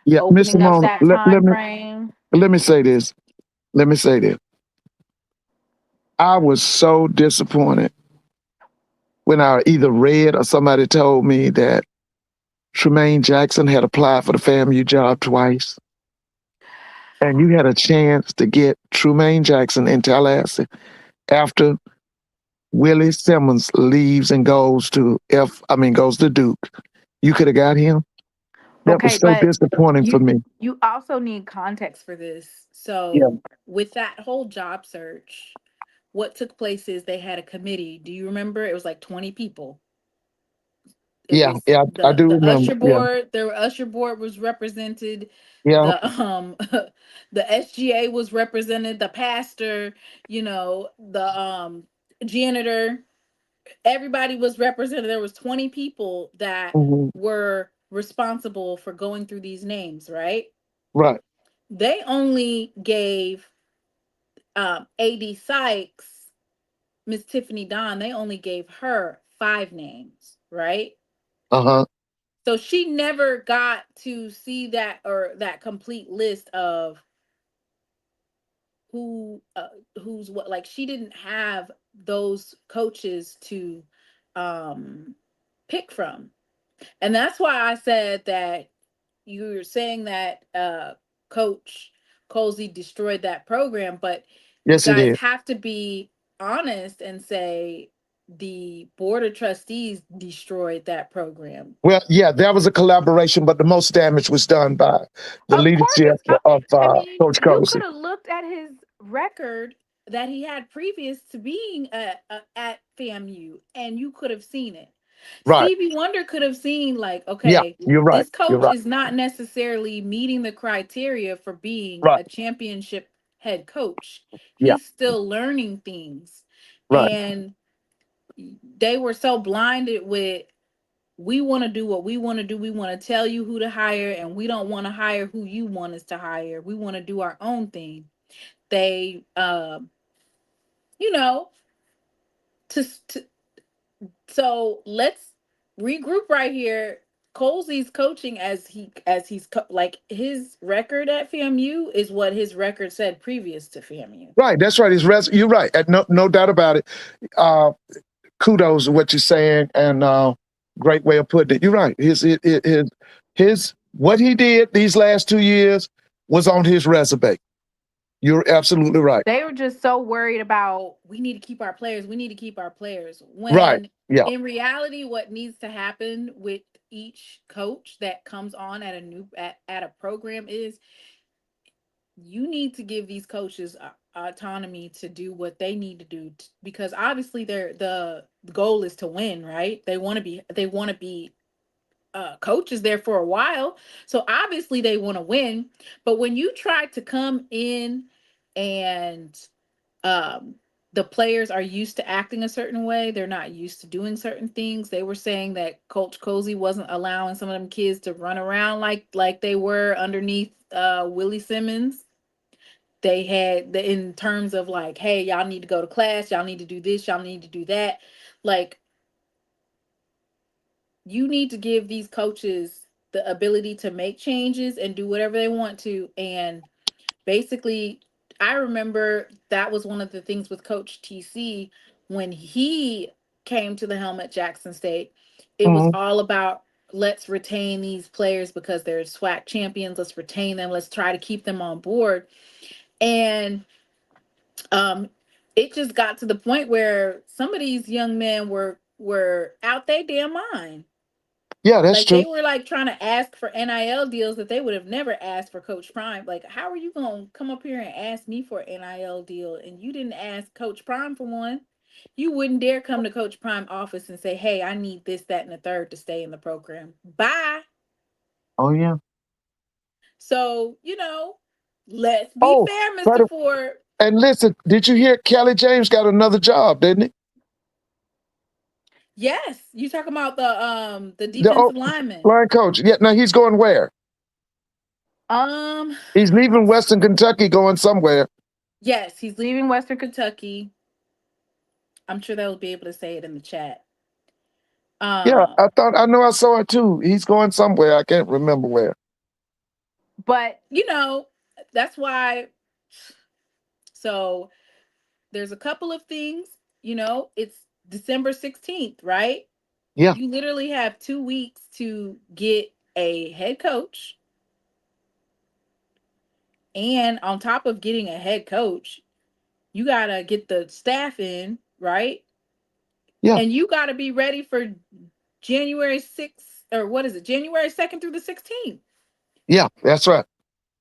yeah, Mr. opening up Malone, that time frame. let me say this. Let me say this. I was so disappointed when I either read or somebody told me that Tremaine Jackson had applied for the FAMU job twice. And you had a chance to get Tremaine Jackson in Tallahassee after Willie Simmons leaves and goes to Duke. You could have got him. That was Okay, so but disappointing for me. you also need context for this. Yeah, So with that whole job search, what took place is they had a committee. Do you remember? It was like 20 people. It yeah, was yeah. I do the remember. usher Yeah, board. The usher board was represented. yeah. The the SGA was represented. The pastor, the janitor. Everybody was represented. There was 20 people that Hmm. were responsible for going through these names, right? Right. They only gave AD Sykes, Miss Tiffany Don, they only gave her 5 names, right? Uh-huh. So she never got to see that or that complete list of who who's what. Like she didn't have those coaches to pick from. And that's why I said that you're saying that Coach Colsey destroyed that program, but you Yes, it guys is. have to be honest and say the board of trustees destroyed that program. Well, yeah, there was a collaboration, but the most damage was done by the Of course, leadership of I mean, Coach you could Cozy. have looked at his record that he had previous to being at FAMU, and you could have seen it. Right. Stevie Wonder could have seen, like, Yeah, okay, you're right. this You're coach right. is not necessarily meeting the criteria for being Right. a championship head coach. Yeah. He's still learning things. Right. And they were so blinded with, we want to do what we want to do. We want to tell you who to hire, and we don't want to hire who you want us to hire. We want to do our own thing. They, you know, to so let's regroup right here. Colsey's coaching like his record at FAMU is what his record said previous to FAMU. Right. That's right. You're right. No doubt about it. Kudos to what you're saying, and great way of putting it. You're right. His what he did these last 2 years was on his resume. You're absolutely right. They were just so worried about, we need to keep our players. We need to keep our players. Right. When Yeah. in reality, what needs to happen with each coach that comes on at a program is, you need to give these coaches autonomy to do what they need to do because obviously the goal is to win, right? They want to be coaches there for a while, so obviously they want to win. But when you try to come in and um the players are used to acting a certain way, they're not used to doing certain things. They were saying that Coach Cozy wasn't allowing some of them kids to run around like they were underneath Willie Simmons. They had in terms of like, hey, y'all need to go to class, y'all need to do this, y'all need to do that. Like, you need to give these coaches the ability to make changes and do whatever they want to. And basically, I remember that was one of the things with Coach TC when he came to the helm at Jackson State. It was Mhm. all about, let's retain these players because they're SWAC champions. Let's retain them. Let's try to keep them on board. And it just got to the point where some of these young men were out their damn mind. Yeah, that's Like they true. were like trying to ask for NIL deals that they would have never asked for Coach Prime. Like, how are you gonna come up here and ask me for an NIL deal and you didn't ask Coach Prime for one? You wouldn't dare come to Coach Prime office and say, "Hey, I need this, that, and the third to stay in the program." Bye. Oh yeah. So let's be Oh, fair, but Mr. Ford. and listen, did you hear Kelly James got another job, didn't he? Yes, you talking about the The defensive lineman. line coach. Yeah, now he's going where? Um, He's leaving Western Kentucky, going somewhere. yes, he's leaving Western Kentucky. I'm sure they'll be able to say it in the chat. Yeah, Um, I know I saw it too. He's going somewhere. I can't remember where. but that's why. So there's a couple of things. It's December 16th, right? Yeah, You literally have 2 weeks to get a head coach. And on top of getting a head coach, you got to get the staff in, right? yeah, And you got to be ready for January 6th, or what is it? January 2nd through the 16th. yeah. That's right.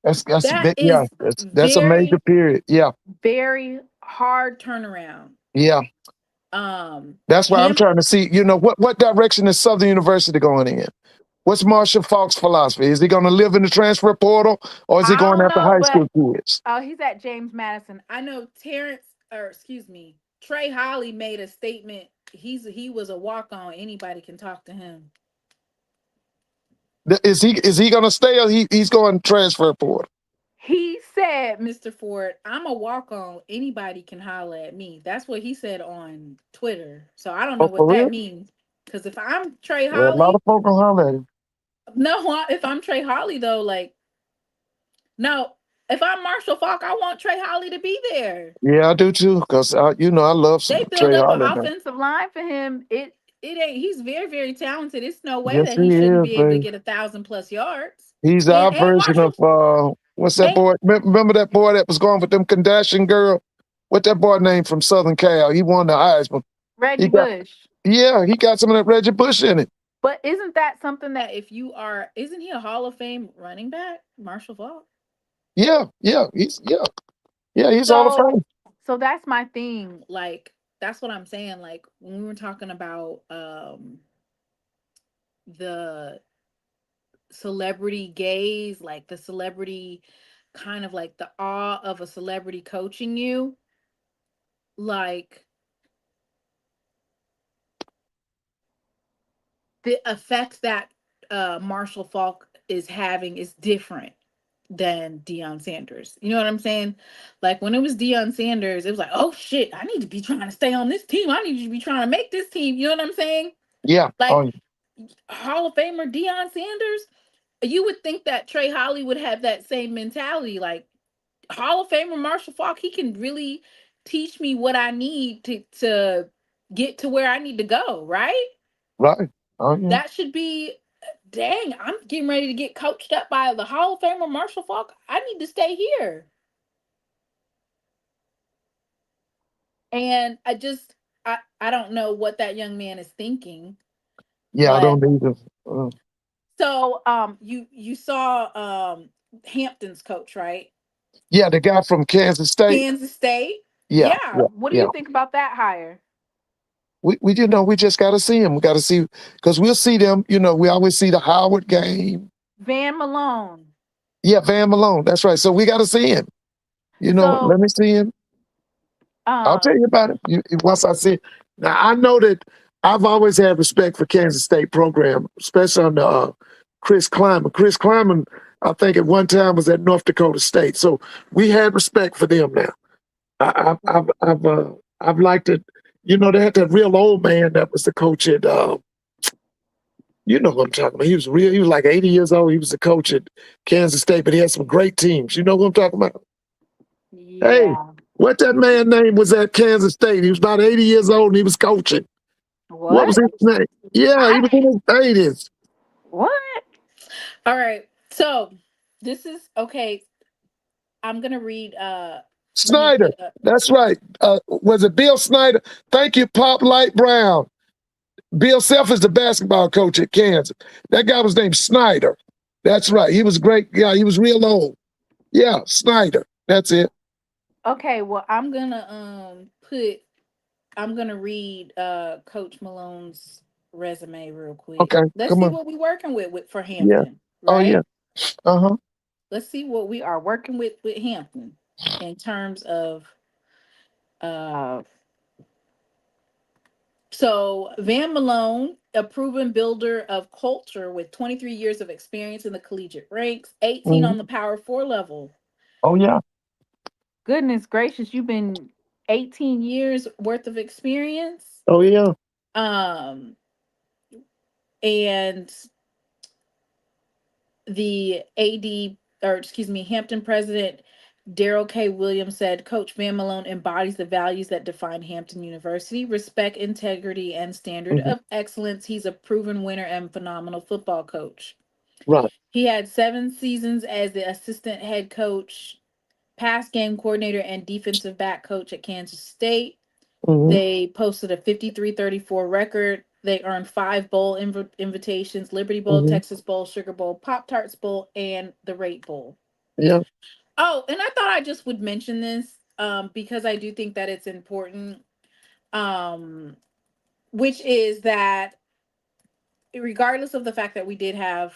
That's That big. Yeah, is that's a major very, period. Yeah, very hard turnaround. yeah. That's why I'm Him, trying to see. What direction is Southern University going in? What's Marshall Falk's philosophy? Is he going to live in the transfer portal, or is he I going don't after know, high but school kids? he's at James Madison. I know Trey Holly made a statement. He was a walk-on. Anybody can talk to him. Is he going to stay, or he's going transfer portal? He said, Mr. Ford, I'm a walk-on. Anybody can holler at me. That's what he said on Twitter. So I don't know Oh, what for that real? means. Because if I'm Trey Yeah, a lot Holly, of folk will holler at him. no, if I'm Trey Holly though, like, no, if I'm Marshall Falk, I want Trey Holly to be there. Yeah, I do too, because I love They some build Trey up an Holland. offensive line for him. It ain't. He's very, very talented. It's no way Yes, that he he shouldn't is, be able to baby. get 1,000+ yards. He's And our version of what's that Ain't boy? Remember that boy that was going with them Kardashian girl? What that boy named from Southern Cal? He won the Heisman. Reggie He got Bush. he got some of that Reggie Bush in it. But isn't that something that isn't he a Hall of Fame running back, Marshall Falk? Yeah, he's all the So, fame. so that's my thing. Like, that's what I'm saying. Like, when we were talking about the celebrity gaze, like the celebrity kind of like the awe of a celebrity coaching you, like the effect that Marshall Falk is having is different than Deion Sanders. You know what I'm saying? Like when it was Deion Sanders, it was like, oh shit, I need to be trying to stay on this team. I need to be trying to make this team. You know what I'm saying? Yeah. Like Oh, Hall of Famer Deion Sanders, you would think that Trey Holly would have that same mentality. Like Hall of Famer Marshall Falk, he can really teach me what I need to get to where I need to go, right? right. Oh, yeah. That should be, dang, I'm getting ready to get coached up by the Hall of Famer Marshall Falk. I need to stay here. And I don't know what that young man is thinking, Yeah, I but don't either. Uh, so you saw Hampton's coach, right? yeah, the guy from Kansas State. Kansas State. Yeah, Yeah. yeah, What do yeah. you think about that hire? We just got to see him. We got to see, because we'll see them. We always see the Howard game. Van Malone. Yeah, Van Malone. That's right. So we got to see him. So Let me see him. I'll tell you about it once I see it. Now, I know that I've always had respect for Kansas State program, especially under Chris Kleiman. Chris Kleiman, I think at one time was at North Dakota State. So we had respect for them now. I've liked it. They had that real old man that was the coach at, you know what I'm talking about. He was like 80 years old. He was the coach at Kansas State, but he had some great teams. You know what I'm talking about? Hey, yeah. what that man name was at Kansas State? He was about 80 years old and he was coaching. What was What? his name? Yeah, he was in his 80s. What? All right. So this is okay. I'm gonna read Snyder. That's right. Was it Bill Snyder? Thank you, Pop Light Brown. Bill Self is the basketball coach at Kansas. That guy was named Snyder. That's right. He was great. Yeah, he was real old. Yeah, Snyder. That's it. Okay, well, I'm gonna read Coach Malone's resume real quick. Okay, Let's come see on. what we're working with for Yeah. Hampton. Oh, Right? yeah. Uh-huh. Let's see what we are working with Hampton in terms of so Van Malone, a proven builder of culture with 23 years of experience in the collegiate ranks, 18 Mhm. on the Power 4 level. Oh, yeah. Goodness gracious, you've been 18 years worth of experience. Oh, yeah. And the Hampton president Daryl K. Williams said, Coach Van Malone embodies the values that define Hampton University: respect, integrity, and standard Mhm. of excellence. He's a proven winner and phenomenal football coach. Right. He had 7 seasons as the assistant head coach, pass game coordinator, and defensive back coach at Kansas State. Mhm. They posted a 53-34 record. They earned 5 bowl invitations: Liberty Bowl, Mhm. Texas Bowl, Sugar Bowl, Pop-Tarts Bowl, and the Rate Bowl. Yeah. Oh, and I thought I just would mention this because I do think that it's important, which is that regardless of the fact that we did have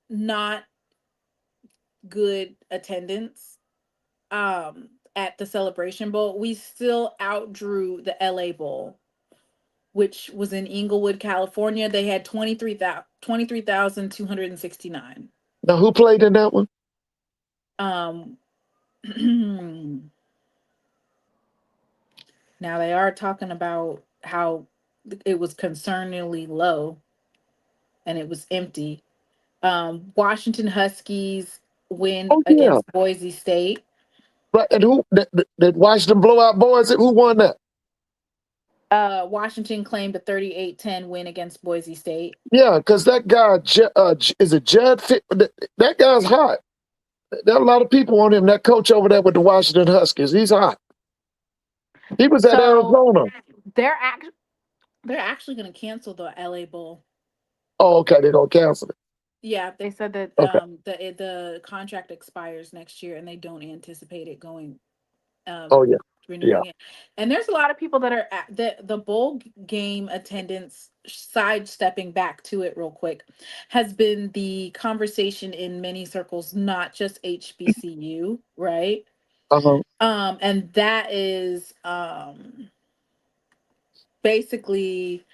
not good attendance at the Celebration Bowl, we still outdrew the LA Bowl, which was in Inglewood, California. They had 23,269. Now, who played in that one? Now they are talking about how it was concerningly low and it was empty. Washington Huskies win Oh, yeah. against Boise State. Right. And who did Washington Blowout Boys? Who won that? Washington claimed a 38-10 win against Boise State. Yeah, because that guy, is it Judd? That guy's hot. There are a lot of people on him. That coach over there with the Washington Huskies, he's hot. He was at Arizona. They're actually going to cancel the LA Bowl. Oh, okay. They're going to cancel it. Yeah, they said that Okay. the contract expires next year, and they don't anticipate it going. Oh, yeah. Renewing it. And there's a lot of people that are at the bowl game attendance, sidestepping back to it real quick, has been the conversation in many circles, not just HBCU, right? Uh-huh. And that is basically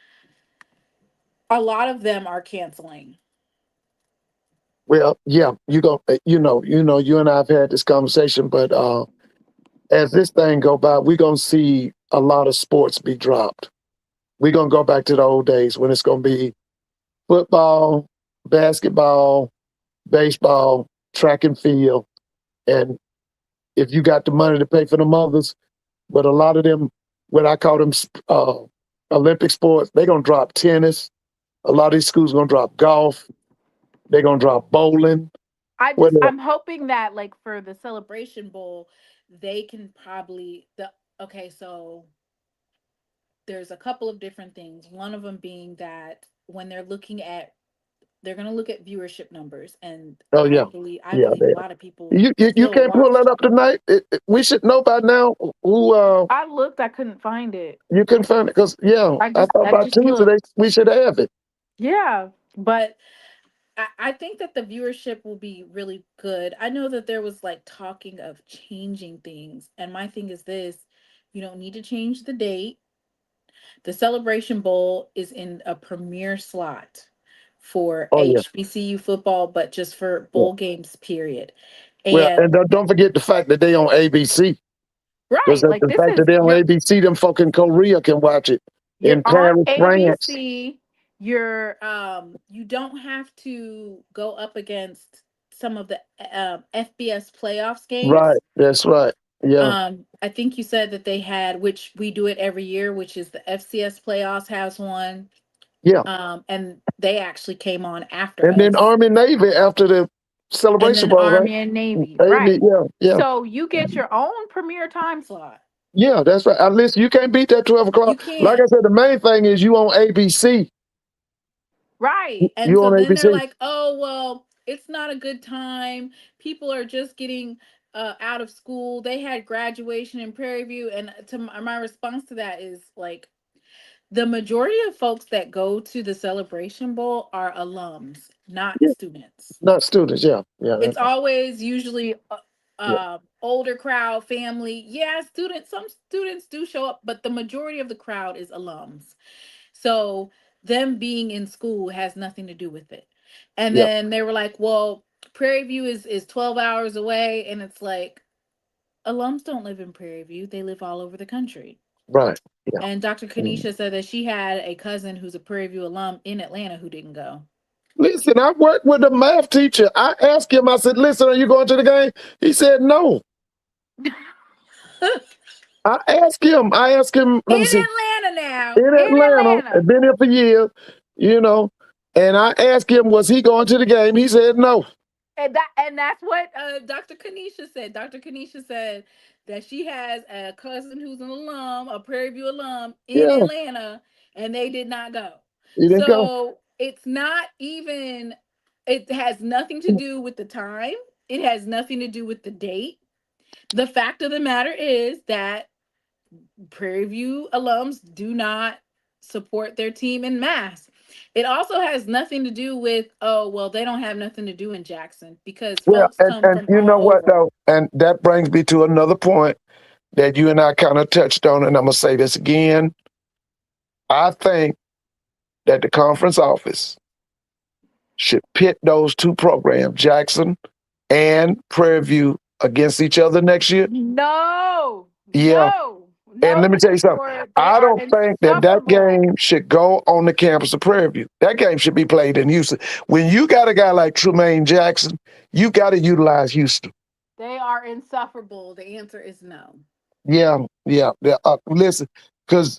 a lot of them are canceling. Well, yeah, you and I have had this conversation, but as this thing go by, we're gonna see a lot of sports be dropped. We're gonna go back to the old days when it's gonna be football, basketball, baseball, track and field, and if you got the money to pay for the mothers, but a lot of them, what I call them Olympic sports, they're gonna drop tennis. A lot of these schools gonna drop golf. They're gonna drop bowling. I'm hoping that, like, for the Celebration Bowl, they can probably so there's a couple of different things. One of them being that when they're going to look at viewership numbers, and I believe a lot of people. You can't pull that up tonight. We should know by now who. I looked, I couldn't find it. You couldn't find it because I thought by Tuesday we should have it. Yeah, but I think that the viewership will be really good. I know that there was like talking of changing things, and my thing is this: you don't need to change the date. The Celebration Bowl is in a premier slot for HBCU football, but just for bowl games, period. And don't forget the fact that they on ABC. Right. Like the fact that they on ABC, them folk in Korea can watch it. In Paris, France. ABC, you don't have to go up against some of the FBS playoffs games. Right. That's right. Yeah. I think you said that they had, which we do it every year, which is the FCS playoffs has one. Yeah. And they actually came on after and us. Then Army Navy after the and Celebration then Bowl, right? Army and Navy, Amy, right? yeah. So you get your own premier time slot. Yeah, that's right. Listen, you can't beat that 12 You o'clock. Like can't. I said, the main thing is you on ABC. Right. And You so on then they're ABC. like, oh, well, it's not a good time. People are just getting out of school. They had graduation in Prairie View. And my response to that is like, the majority of folks that go to the Celebration Bowl are alums, not Yeah, students. not students. Yeah, yeah, It's always usually older crowd, family. Yeah, students, some students do show up, but the majority of the crowd is alums. So them being in school has nothing to do with it. And yeah, then they were like, well, Prairie View is 12 hours away. And it's like, alums don't live in Prairie View. They live all over the country. right. Yeah. And Dr. Mm. Kanisha said that she had a cousin who's a Prairie View alum in Atlanta who didn't go. Listen, I worked with a math teacher. I asked him, I said, listen, are you going to the game? He said no. I asked him, let In me see, Atlanta now. in In Atlanta, Atlanta. I've been here for years, you know, and I asked him, was he going to the game? He said no. And that's what Dr. Kanisha said. Dr. Kanisha said that she has a cousin who's an alum, a Prairie View alum in Yeah, Atlanta, and they did not go. he didn't go. So it's not even, it has nothing to do with the time. It has nothing to do with the date. The fact of the matter is that Prairie View alums do not support their team in mass. It also has nothing to do with, oh, well, they don't have nothing to do in Jackson because Well, folks come and from you know all what over. though? And that brings me to another point that you and I kind of touched on, and I'm gonna say this again. I think that the conference office should pit those two programs, Jackson and Prairie View, against each other next year. No, Yeah. no, And no, let me tell you Mr. something. Ford. They I are don't think that insufferable. game should go on the campus of Prairie View. That game should be played in Houston. When you got a guy like Trumaine Jackson, you got to utilize Houston. They are insufferable. The answer is no. Yeah, yeah. Yeah. Listen, because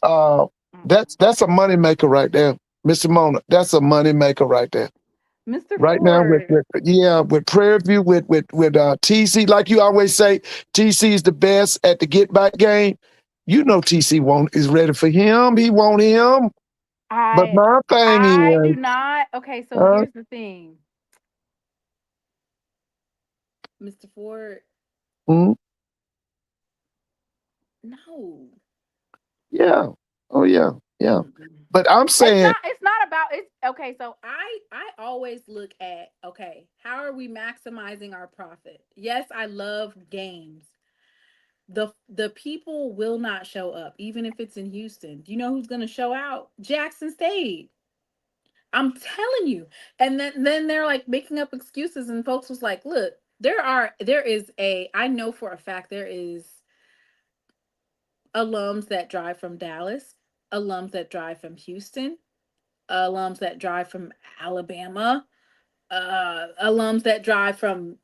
Mm-mm. that's a moneymaker right there, Mr. Mona. That's a moneymaker right there. Mr. Right now, Ford, with Prairie View, with TC, like you always say, TC is the best at the get back game. You know, TC is ready for him. He want him. But I my thing I do is, not. Okay, so uh, here's the thing, Mr. Ford. mm, No. yeah, oh yeah, yeah. Mm-mm. But I'm saying, It's not about it's okay. So I always look at, okay, how are we maximizing our profit? Yes, I love games. The people will not show up, even if it's in Houston. Do you know who's gonna show out? Jackson State. I'm telling you. And then they're like making up excuses, and folks was like, look, there is a, I know for a fact there is alums that drive from Dallas, alums that drive from Houston, alums that drive from Alabama, alums that drive from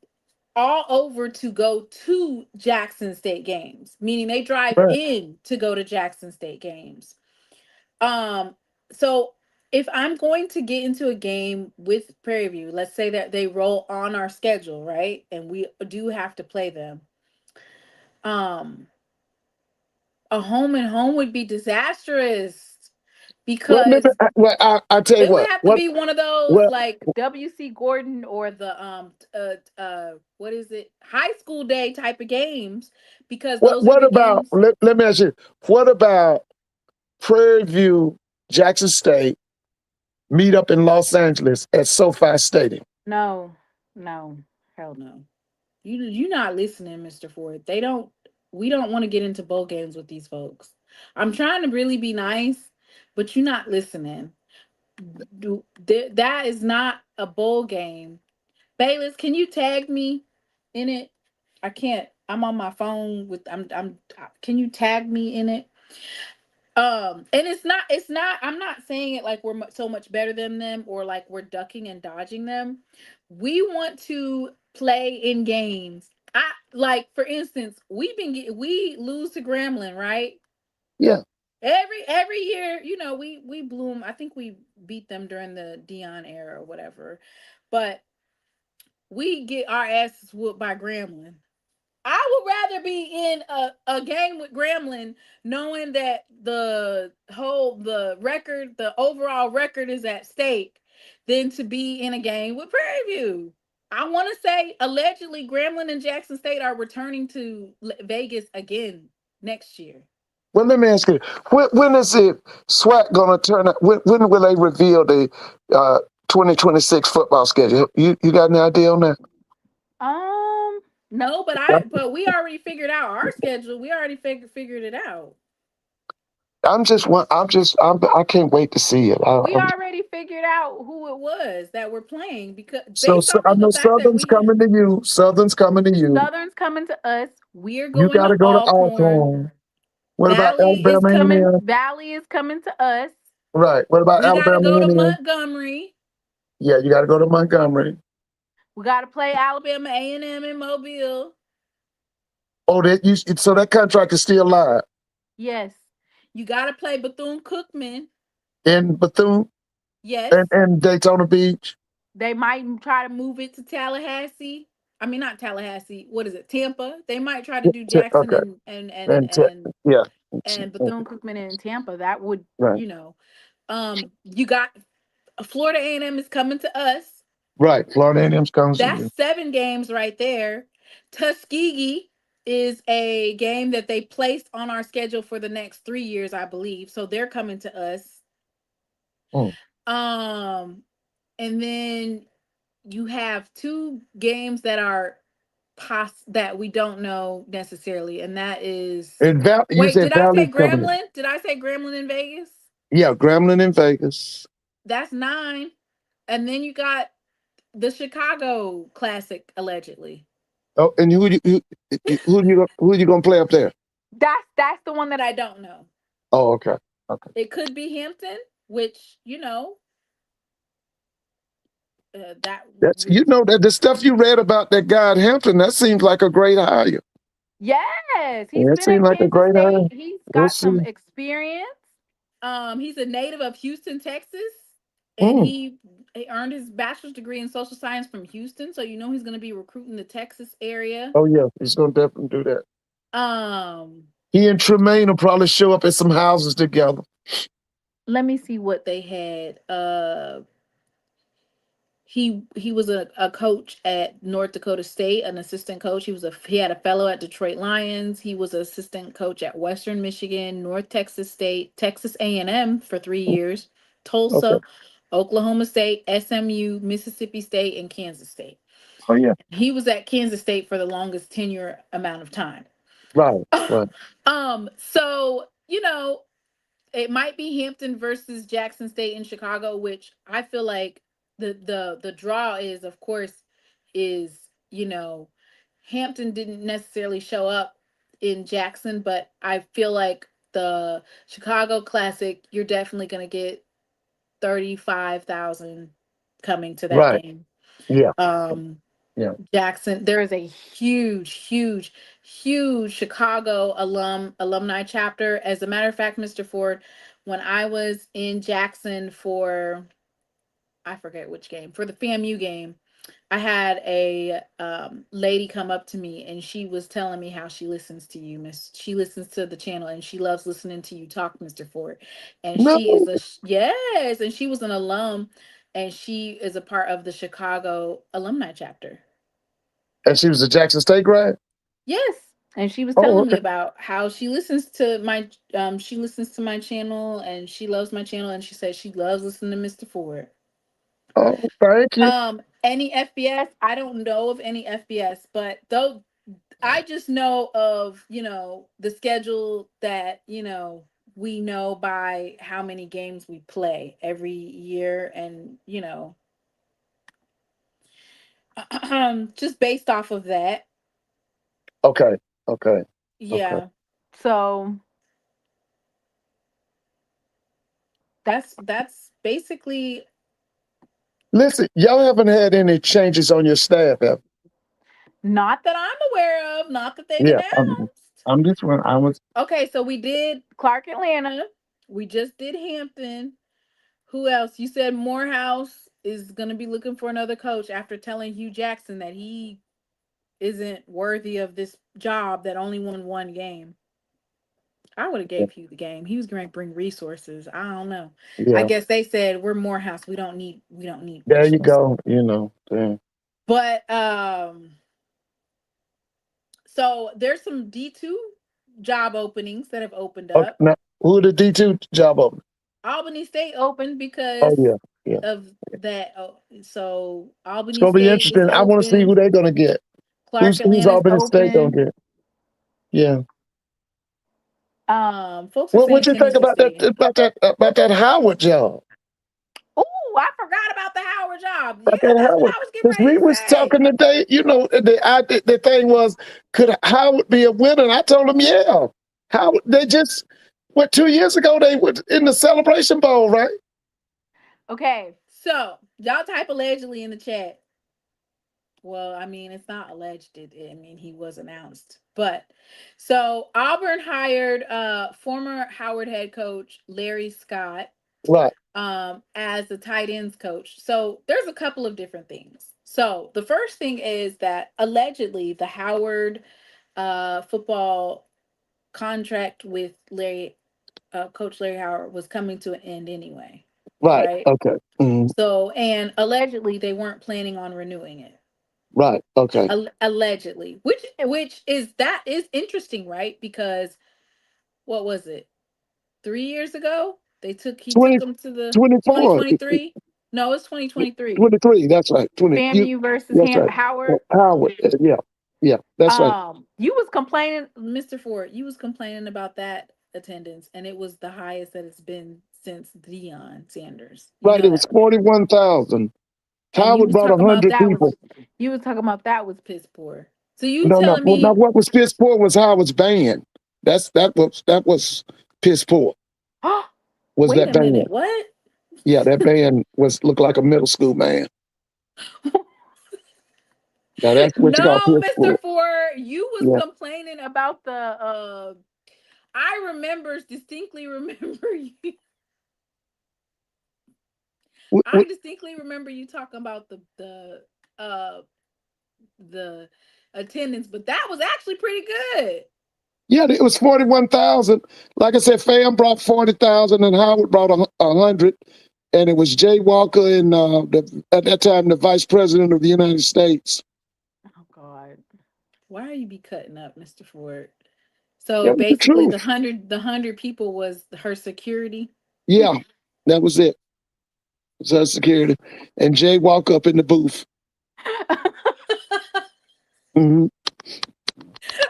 all over to go to Jackson State games, meaning they drive right, in to go to Jackson State games. Um, so if I'm going to get into a game with Prairie View, let's say that they roll on our schedule, right? And we do have to play them. Um, a home and home would be disastrous because I tell you it would have to what, be one of those what, like WC Gordon or the what is it, high school day type of games, because those are what the about? games. Let me ask you, what about Prairie View, Jackson State meet up in Los Angeles at SoFi Stadium? No, no, hell no. You're not listening, Mr. Ford. They don't, we don't want to get into bowl games with these folks. I'm trying to really be nice, but you're not listening. That is not a bowl game. Bayless, can you tag me in it? I can't. I'm on my phone with I'm can you tag me in it? And it's not I'm not saying it like we're so much better than them or like we're ducking and dodging them. We want to play in games. I like, for instance, we lose to Grambling, right? Yeah, Every year, we bloom. I think we beat them during the Dion era or whatever. But we get our asses whooped by Grambling. I would rather be in a game with Grambling, knowing that the record, the overall record is at stake, than to be in a game with Prairie View. I want to say allegedly Grambling and Jackson State are returning to Vegas again next year. Well, let me ask you, when is it SWAC going to turn up? When will they reveal the 2026 football schedule? You got any idea on that? No, but we already figured out our schedule. We already figured it out. I can't wait to see it. We already figured out who it was that we're playing, because So, based off I of the know fact that Southern's coming to you. Southern's coming to you. Southern's coming to us. We're You going got to to go to Alcorn. Alcorn. What about Alabama A&M? Valley is coming to us. Right. What about We gotta Alabama go to A&M? Montgomery. Yeah, you got to go to Montgomery. We gotta play Alabama A&M in Mobile. Oh, so that contract is still live Yes. You gotta play Bethune-Cookman. in Bethune. Yes. And Daytona Beach. They might try to move it to Tallahassee. I mean, not Tallahassee. What is it? Tampa. They might try to do Jackson Okay. and Bethune-Cookman in Tampa. That would, right. You got Florida A&M is coming to us. Right. Florida A&M's coming to you. That's 7 games right there. Tuskegee is a game that they placed on our schedule for the next 3 years, I believe. So they're coming to us. And then you have 2 games that are that we don't know necessarily, and that is Wait, did I say Grambling? Did I say Grambling in Vegas? Yeah, Grambling in Vegas. That's 9. And then you got the Chicago Classic, allegedly. Oh, and who you gonna play up there? That's the one that I don't know. Oh, okay. It could be Hampton, which that's that the stuff you read about that guy at Hampton, that seems like a great hire. Yes, he's been at Kansas State. He's got some experience. He's a native of Houston, Texas, and he earned his bachelor's degree in social science from Houston. So he's going to be recruiting the Texas area. Oh yeah, he's going to definitely do that. He and Tremaine will probably show up at some houses together. Let me see what they had. He was a coach at North Dakota State, an assistant coach. He had a fellow at Detroit Lions. He was an assistant coach at Western Michigan, North Texas State, Texas A&M for 3 years, Tulsa, Oklahoma State, SMU, Mississippi State, and Kansas State. Oh yeah. He was at Kansas State for the longest tenure amount of time. Right. So, it might be Hampton versus Jackson State in Chicago, which I feel like the draw is, of course, Hampton didn't necessarily show up in Jackson, but I feel like the Chicago Classic, you're definitely going to get 35,000 coming to that game. Yeah. Jackson, there is a huge Chicago alumni chapter. As a matter of fact, Mr. Ford, when I was in Jackson for, I forget which game, for the FAMU game, I had a lady come up to me, and she was telling me how she listens to you, Miss. She listens to the channel, and she loves listening to you talk, Mr. Ford. And she is yes, and she was an alum, and she is a part of the Chicago alumni chapter. And she was a Jackson State grad? Yes. And she was telling me about how she listens to my channel, and she loves my channel, and she said she loves listening to Mr. Ford. Oh, thank you. Any FBS? I don't know of any FBS, but though I just know of, the schedule that, we know by how many games we play every year, and, just based off of that. Okay. Yeah. Okay. So that's basically. Listen, y'all haven't had any changes on your staff, have you? Not that I'm aware of. Not that they've announced. I'm just one. Okay, so we did Clark Atlanta. We just did Hampton. Who else? You said Morehouse is going to be looking for another coach after telling Hugh Jackson that he isn't worthy of this job that only won one game. I would have gave Hugh the game. He was going to bring resources. I don't know. I Yeah. guess they said we're Morehouse. We don't need There you resources. go. Yeah. But so there's some D2 job openings that have opened Okay, up. now, who the D2 job open? Albany State opened Oh, because yeah. of that. So It's Albany going to be State is interesting. I want to see who open. they're going to get. Clark Who's Atlanta is Albany State going open. to get? Yeah. Folks are saying What you think Tennessee State. about that Howard job? Oh, I forgot about the Howard job. About Yeah, that that's what Howard. I was getting Because we ready to was say. talking today, the thing was, could Howard be a winner? And I told him, yeah. Howard, they just, 2 years ago, they were in the Celebration Bowl, right? Okay, so y'all type allegedly in the chat. Well, I mean, it's not alleged. I mean, he was announced. But so Auburn hired former Howard head coach Larry Scott Right. as the tight ends coach. So there's a couple of different things. So the first thing is that allegedly the Howard football contract with Coach Larry Howard was coming to an end anyway. Right. Okay. Mm-hmm. So, and allegedly they weren't planning on renewing it. Right. Okay. Allegedly, which is interesting, right? Because what was it? 3 years ago, he took them to the 24. 2023. No, it's 2023. 23. That's right. FAMU versus That's right. Howard. Howard. Yeah. That's right. You was complaining, Mr. Ford. You was complaining about that attendance, and it was the highest that it's been since Deion Sanders. Right. It was 41,000. Howard brought 100 people. You was talking about that was piss poor. So you No. telling me? Now what was piss poor was Howard's band. That was piss poor. Was Wait that a band? minute, what? Yeah, that band looked like a middle school band. Now that's what you got piss poor. Mr. Ford, you was complaining about the. I distinctly remember you. I distinctly remember you talking about the attendance, but that was actually pretty good. Yeah, it was 41,000. Like I said, FAM brought 40,000 and Howard brought 100. And it was Jay Walker and at that time the Vice President of the United States. Oh God, why are you be cutting up, Mr. Ford? So basically, the 100 people was her security. Yeah, that was it. It was her security, and Jay Walker up in the booth. Mm-hmm.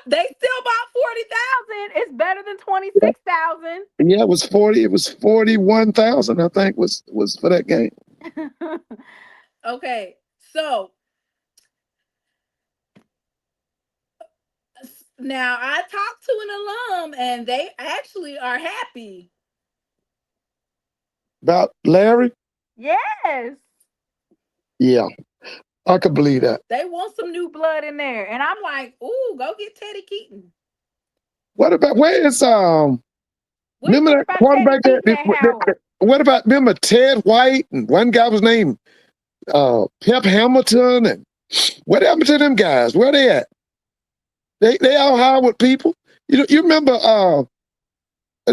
They still bought 40,000. It's better than 26,000. Yeah, it was 40. It was 41,000. I think was for that game. Okay, so now I talked to an alum, and they actually are happy about Larry. Yes. Yeah. I could believe that. They want some new blood in there. And I'm like, ooh, go get Teddy Keaton. Where is remember that quarterback remember Ted White and one guy was named Pep Hamilton, and what happened to them guys? Where they at? They all Howard people. You remember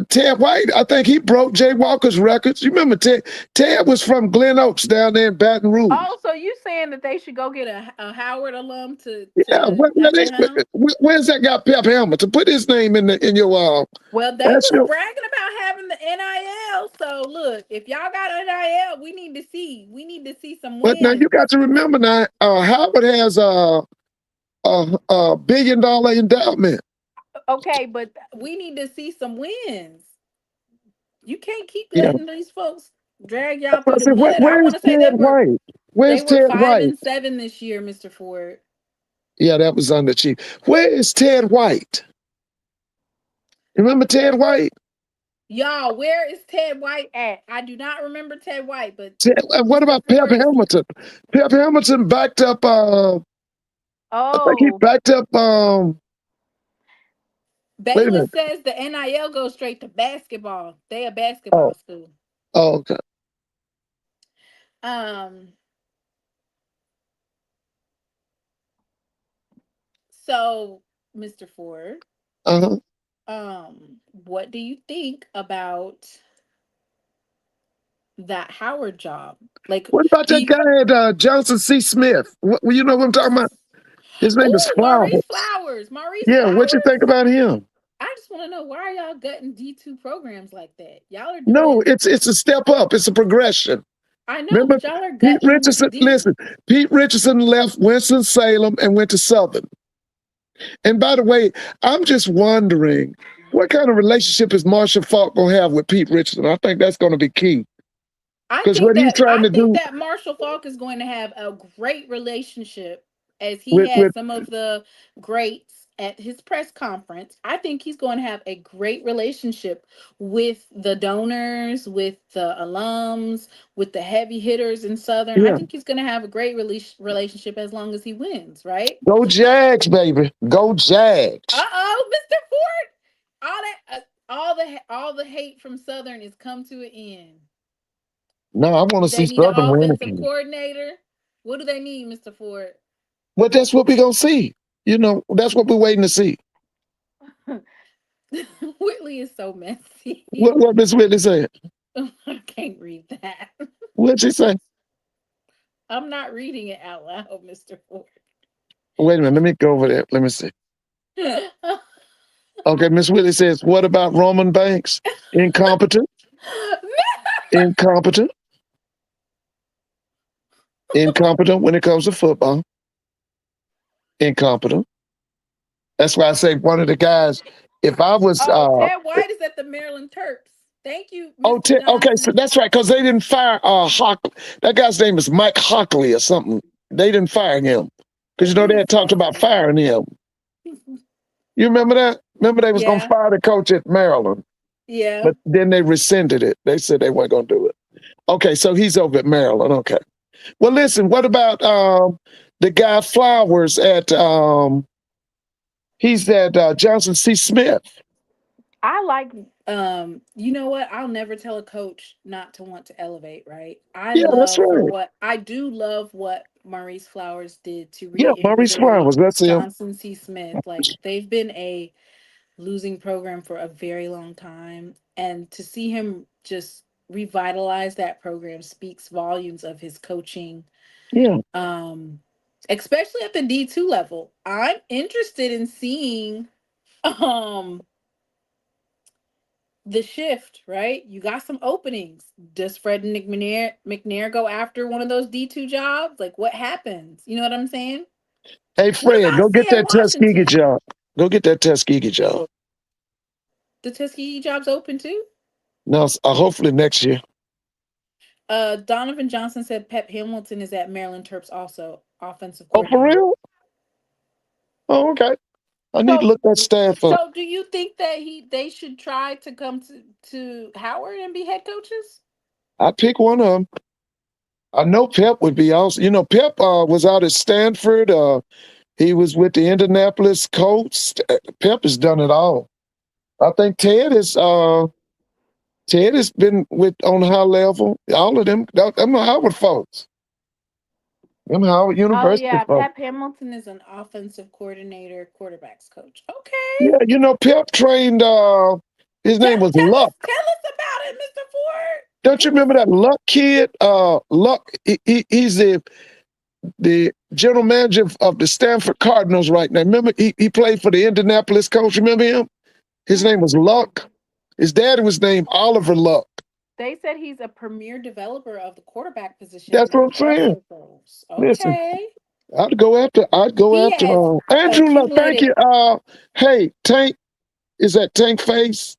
Ted White? I think he broke Jay Walker's records. You remember Ted? Ted was from Glen Oaks down there in Baton Rouge. Oh, so you saying that they should go get a Howard alum to where's that guy Pep Hamilton? Put his name in your well, they was bragging about having the NIL. So look, if y'all got NIL, we need to see some wins. But now you got to remember now, Howard has a $1 billion endowment. Okay, but we need to see some wins. You can't keep letting these folks drag y'all through the mud. I want to say they were, Where's Ted White? 5-7 this year, Mr. Ford. Yeah, that was under Chief. Where is Ted White? Remember Ted White? Y'all, where is Ted White at? I do not remember Ted White, but what about Pep Hamilton? Pep Hamilton backed up. I think he backed up. Baylor says the NIL goes straight to basketball. They a basketball school. Oh, okay. Um. So, Mr. Ford, Uh-huh. what do you think about that Howard job? Like, What about do that you? guy at Johnson C. Smith? You know what I'm talking about? His name is Oh, Maurice Flowers. Flowers. Maurice Yeah, what you think Flowers. about him? I just want to know, why are y'all gutting D2 programs like that? Y'all are No, doing. it's a step up. It's a progression. I know, Remember, but y'all are Pete gutting Richardson. D. Listen, Pete Richardson left Winston Salem and went to Southern. And by the way, I'm just wondering what kind of relationship is Marshall Falk gonna have with Pete Richardson? I think that's going to be key because what he's trying I to think do that Marshall Falk is going to have a great relationship, as he with had some of the greats at his press conference. I think he's going to have a great relationship with the donors, with the alums, with the heavy hitters in Southern. I yeah, think he's going to have a great relationship as long as he wins, right? go Jags, baby, go Jags. Uh-oh, Mr. Ford. All the hate from Southern is come to an end. No, I want to see They need an Southern win offensive again. coordinator. What do they need, Mr. Ford? But that's what we're gonna see. You know, that's what we're waiting to see. Whitley is so messy. What Miss Whitney said? I can't read that. What'd she say? I'm not reading it out loud, Mr. Ford. Wait a minute, let me go over there. Let me see. Okay, Miss Whitley says, what about Roman Banks? Incompetent, incompetent, incompetent when it comes to football. Incompetent. That's why I say one of the guys, if I was Oh, Ted White is at the Maryland Terps. Thank you, oh Mr. okay, so Johnson. that's right, because they didn't fire that guy's name is Mike Hockley or something. They didn't fire him. Because you know they had talked about firing him. You remember that? Remember they was gonna Yeah. fire the coach at Maryland. Yeah. But then they rescinded it. They said they weren't gonna do it. Okay, so he's over at Maryland. Okay. Well, listen, what about the guy Flowers at he's at Johnson C. Smith. I like you know what? I'll never tell a coach not to want to elevate, right? Yeah, that's right. I do love what Maurice Flowers did to Yeah, Maurice reinvigorate Flowers, that's him. Johnson C. Smith. Like, they've been a losing program for a very long time, and to see him just revitalize that program speaks volumes of his coaching, Yeah. um especially at the D2 level. I'm interested in seeing um the shift, right? You got some openings. Does Fred McNair go after one of those D2 jobs? Like, what happens? You know what I'm saying? Hey What Fred, about go get Sam that Tuskegee Washington? job. Go get that Tuskegee job. The Tuskegee job's open too? No, hopefully next year. Donovan Johnson said Pep Hamilton is at Maryland Terps also, offensive Oh, for coordinator. real? Oh, okay. I need to So, look that staff up. do you think that they should try to come to Howard and be head coaches? I pick one of them. I know Pep would be awesome. You know, Pep was out at Stanford. He was with the Indianapolis Colts. Pep has done it all. I think Ted has been with on high level. All of them are Howard folks. Them Howard Oh University yeah, folks. Pep Hamilton is an offensive coordinator, quarterbacks coach. Okay. Yeah, you know, Pep trained his Tell, name was tell Luck. us tell us about it, Mr. Ford. Don't you Give us. remember that Luck kid? Luck, he's the general manager of the Stanford Cardinals right now. Remember, he played for the Indianapolis coach. Remember him? His name was Luck. His daddy was named Oliver Luck. They said he's a premier developer of the quarterback position in That's the what I'm PR saying. circles. Listen, Okay. I'd go He after has Andrew Luck. Thank accumulated. you. Hey, Tank, is that Tank Face?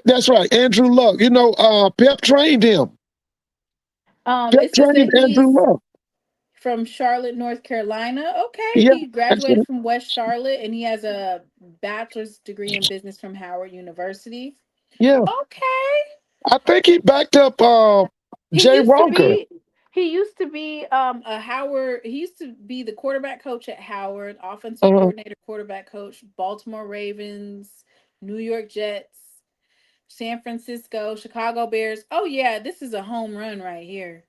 That's right, Andrew Luck. You know, Pep trained him. Pep It just trained said Andrew he's Luck. from Charlotte, North Carolina. Okay. Yeah, He graduated from West Charlotte, and he has a bachelor's degree in business from Howard University. yeah. Okay. I think he backed up He Jay used to Ronker. be a Howard. He used to be the quarterback coach at Howard, offensive Uh, coordinator, quarterback coach, Baltimore Ravens, New York Jets, San Francisco, Chicago Bears. Oh yeah, this is a home run right here.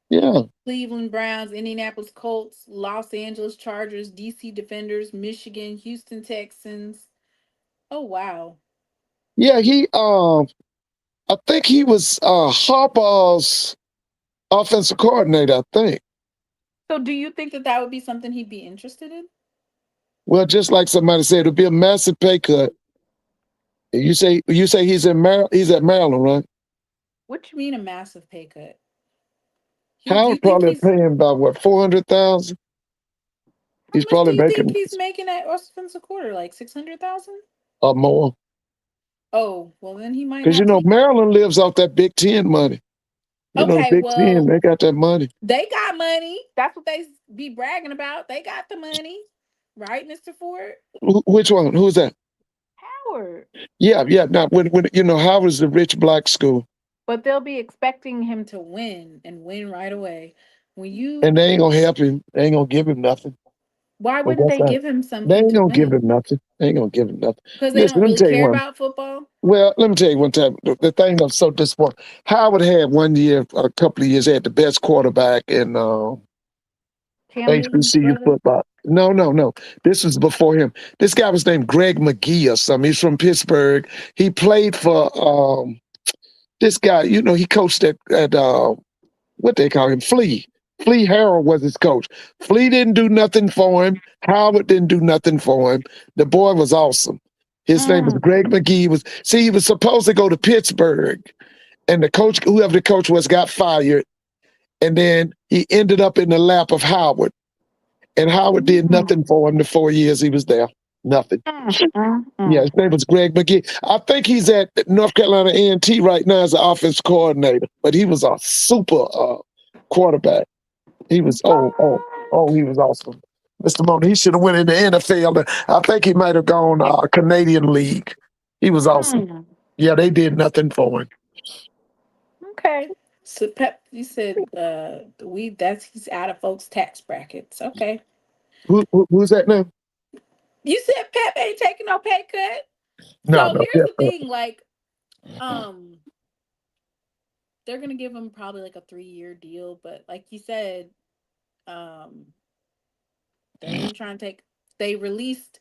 Yeah. Cleveland Browns, Indianapolis Colts, Los Angeles Chargers, DC Defenders, Michigan, Houston Texans. Oh wow. Yeah, I think he was Harbaugh's offensive coordinator, I think. So do you think that that would be something he'd be interested in? Well, just like somebody said, it'll be a massive pay cut. You say he's at Maryland, right? What do you mean a massive pay cut? Do you Howard think probably he's paying about what, 400,000? how He's much do probably you think making he's making at offensive quarter? Like 600,000? or more. Oh, well then he might Because not take it. Maryland lives off that Big Ten money. The Okay, Big Ten, well, they got that money. they got money. That's what they be bragging about. They got the money. Right, Mr. Ford? Which one? Who's that? Howard. Yeah. Now, when Howard's the rich black school, But they'll be expecting him to win and win right away. When you and they ain't gonna help him. They ain't gonna give him nothing. Why But wouldn't that's they not. give him They something ain't to gonna give win? him nothing. They ain't gonna give him nothing. Because they Listen, don't let me really tell you care one. about football? Well, let me tell you one time. The thing I'm so disappointed. Howard had one year, a couple of years, had the best quarterback in Cam Newton's HBCU brother? football. No. This was before him. This guy was named Greg McGee or something. He's from Pittsburgh. He played for this guy. He coached at what they call him, Flea. Flea Harrell was his coach. Flea didn't do nothing for him. Howard didn't do nothing for him. The boy was awesome. His name was Greg McGee. He was supposed to go to Pittsburgh, and whoever the coach was, got fired. And then he ended up in the lap of Howard. And Howard did nothing for him the 4 years he was there. Nothing. Yeah, his name was Greg McGee. I think he's at North Carolina A&T right now as an offense coordinator, but he was a super quarterback. He was he was awesome. Mr. Mona, he should have went in the NFL. I think he might have gone Canadian League. He was awesome. Yeah, they did nothing for him. Okay. So Pep, you said he's out of folks' tax brackets. Okay. Who's that now? You said Pep ain't taking no pay cut. No, So here's the yeah. thing, like, they're gonna give him probably like a 3-year deal, but like you said, they ain't trying to take. They released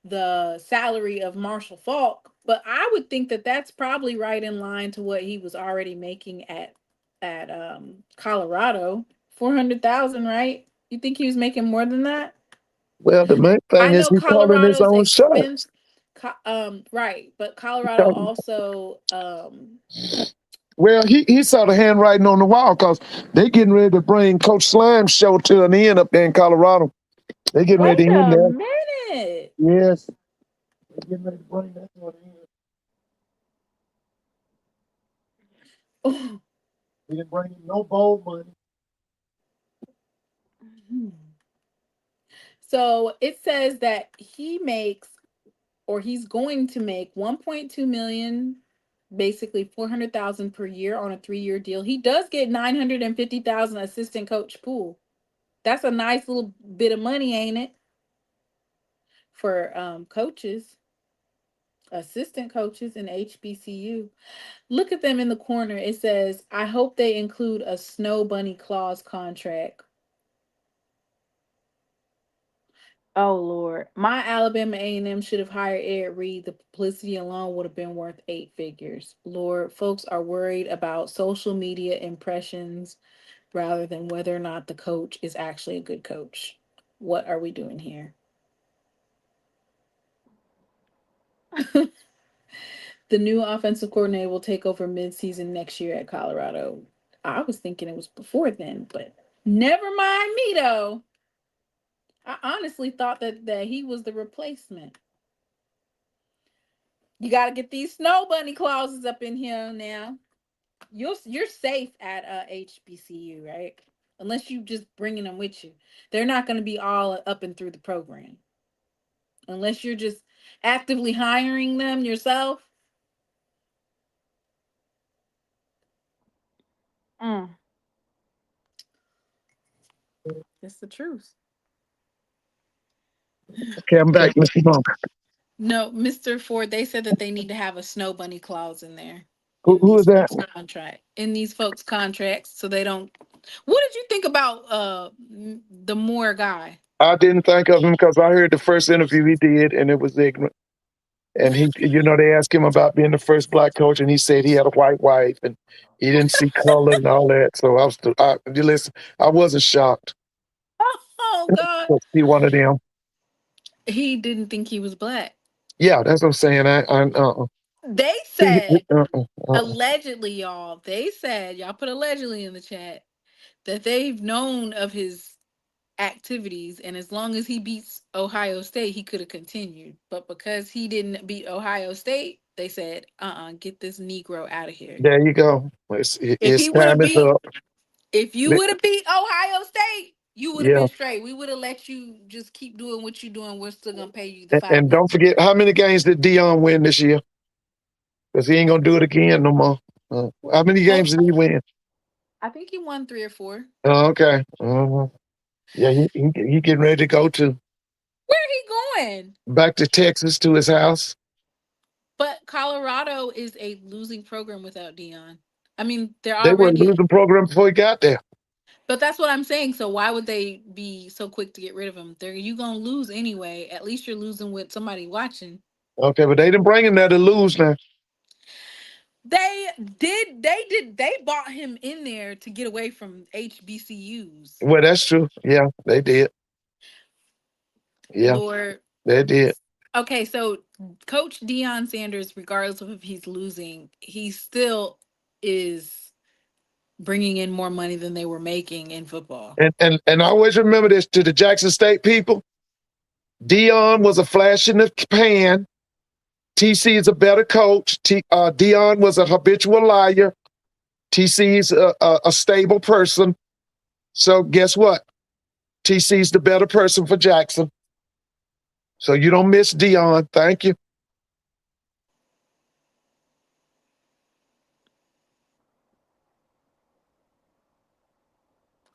the salary of Marshall Falk, but I would think that that's probably right in line to what he was already making at Colorado, 400,000, right? You think he was making more than that? Well, the main I thing is know he's calling his Colorado's own expense, shots. right, but Colorado also, Well, he saw the handwriting on the wall because they getting ready to bring Coach Slime's show to an end up there in Colorado. They getting ready wait to end a there. minute. Yes. They getting ready to bring that to an end. They didn't bring in no bowl money. So it says that he makes, or he's going to make 1.2 million, basically 400,000 per year on a 3-year deal. He does get 950,000 assistant coach pool. That's a nice little bit of money, ain't it? For coaches, assistant coaches in HBCU. Look at them in the corner. It says, I hope they include a snow bunny clause contract. Oh Lord, my Alabama A&M should have hired Ed Reed. The publicity alone would have been worth 8 figures. Lord, folks are worried about social media impressions rather than whether or not the coach is actually a good coach. What are we doing here? The new offensive coordinator will take over mid-season next year at Colorado. I was thinking it was before then, but never mind me though. I honestly thought that he was the replacement. You got to get these snow bunny clauses up in here now. You're safe at HBCU, right? Unless you just bringing them with you. They're not going to be all up and through the program. Unless you're just actively hiring them yourself. That's the truth. Okay, I'm back, Mr. Monk. No, Mr. Ford, they said that they need to have a snow bunny clause in there. Who is that? Contract in these folks' contracts, so they don't What did you think about the Moore guy? I didn't think of him because I heard the first interview he did, and it was ignorant. And he, they asked him about being the first black coach, and he said he had a white wife, and he didn't see color and all that. So listen, I wasn't shocked Oh God. to see one of them. He didn't think he was black. Yeah, that's what I'm saying. They See, said allegedly, y'all. They said, y'all put allegedly in the chat, that they've known of his activities, and as long as he beats Ohio State, he could have continued. But because he didn't beat Ohio State, they said, get this Negro out of here. There you go. His time is up. If you would have beat Ohio State, you would have Yeah. been straight. We would have let you just keep doing what you're doing. We're still gonna pay you the $5 And million. don't forget, how many games did Deion win this year? Because he ain't gonna do it again no more. How many games did he win? I think he won 3 or 4. Oh, okay. Yeah, he getting ready to go to Where he going? back to Texas to his house. But Colorado is a losing program without Deion. I mean, They were a losing program before he got there. But that's what I'm saying. So why would they be so quick to get rid of him? You gonna lose anyway. At least you're losing with somebody watching. Okay, but they didn't bring him there to lose now. They did. They bought him in there to get away from HBCUs. Well, that's true. Yeah, they did. Yeah, Lord, they did. Okay, so Coach Deion Sanders, regardless of if he's losing, he still is bringing in more money than they were making in football. And I always remember this to the Jackson State people. Deion was a flash in the pan. TC is a better coach. Deion was a habitual liar. TC's a stable person. So guess what? TC's the better person for Jackson. So you don't miss Deion. Thank you.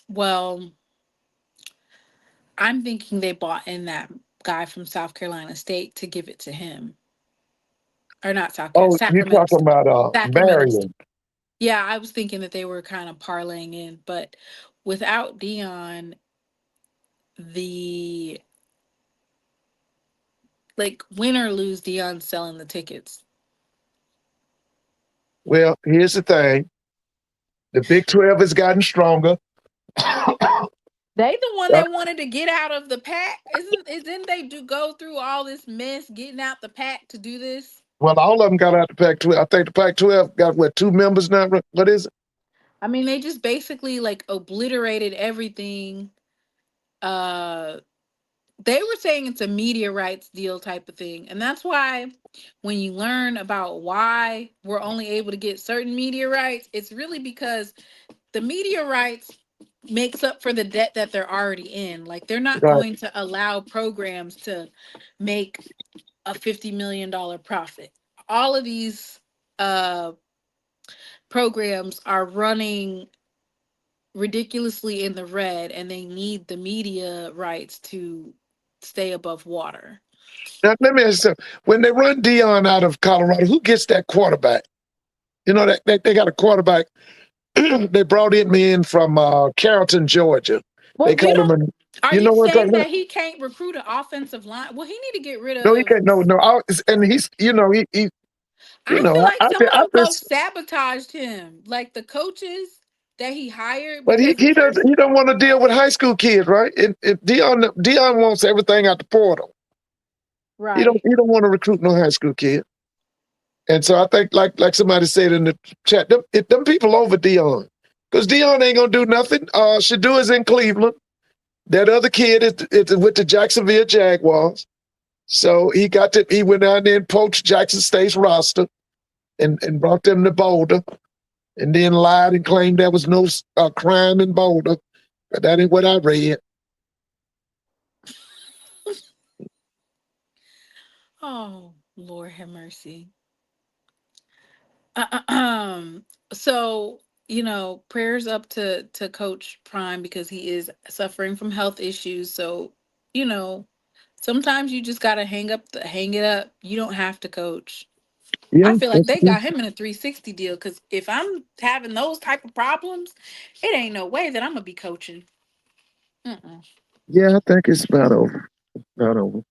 Well, I'm thinking they bought in that guy from South Carolina State to give it to him. Or not South Carolina. Oh, you're talking about Marion. Yeah, I was thinking that they were kind of parlaying in, but without Deion, win or lose, Deion's selling the tickets. Well, here's the thing. The Big 12 has gotten stronger. They the one that wanted to get out of the pack. Didn't they go through all this mess getting out the pack to do this? Well, all of them got out the Pac-12. I think the Pac-12 got 2 members now. What is it? I mean, they just basically obliterated everything. They were saying it's a media rights deal type of thing. And that's why when you learn about why we're only able to get certain media rights, it's really because the media rights makes up for the debt that they're already in. They're not going to allow programs to make a $50 million profit. All of these programs are running ridiculously in the red, and they need the media rights to stay above water. Now, let me ask you something. When they run Deion out of Colorado, who gets that quarterback? You know, they got a quarterback. They brought him in from Carrollton, Georgia. Well, they call him. Are you saying that he can't recruit an offensive line? Well, he need to get rid of. No, he can't. No. And he's, he. I feel like some of the folks sabotaged him, like the coaches that he hired. But he don't want to deal with high school kids, right? Deion wants everything out the portal. Right. He don't want to recruit no high school kid. And so I think, like somebody said in the chat, them people over Deion, because Deion ain't gonna do nothing. Shadou is in Cleveland. That other kid is with the Jacksonville Jaguars. So he went down there and poached Jackson State's roster, and brought them to Boulder, and then lied and claimed there was no crime in Boulder. But that ain't what I read. Oh, Lord have mercy. So, prayers up to Coach Prime, because he is suffering from health issues. So, sometimes you just gotta hang it up. You don't have to coach. Yeah, I feel like that's they true. got him in a 360 deal because if I'm having those type of problems, it ain't no way that I'm gonna be coaching. Mm-mm. Yeah, I think it's about over. About over.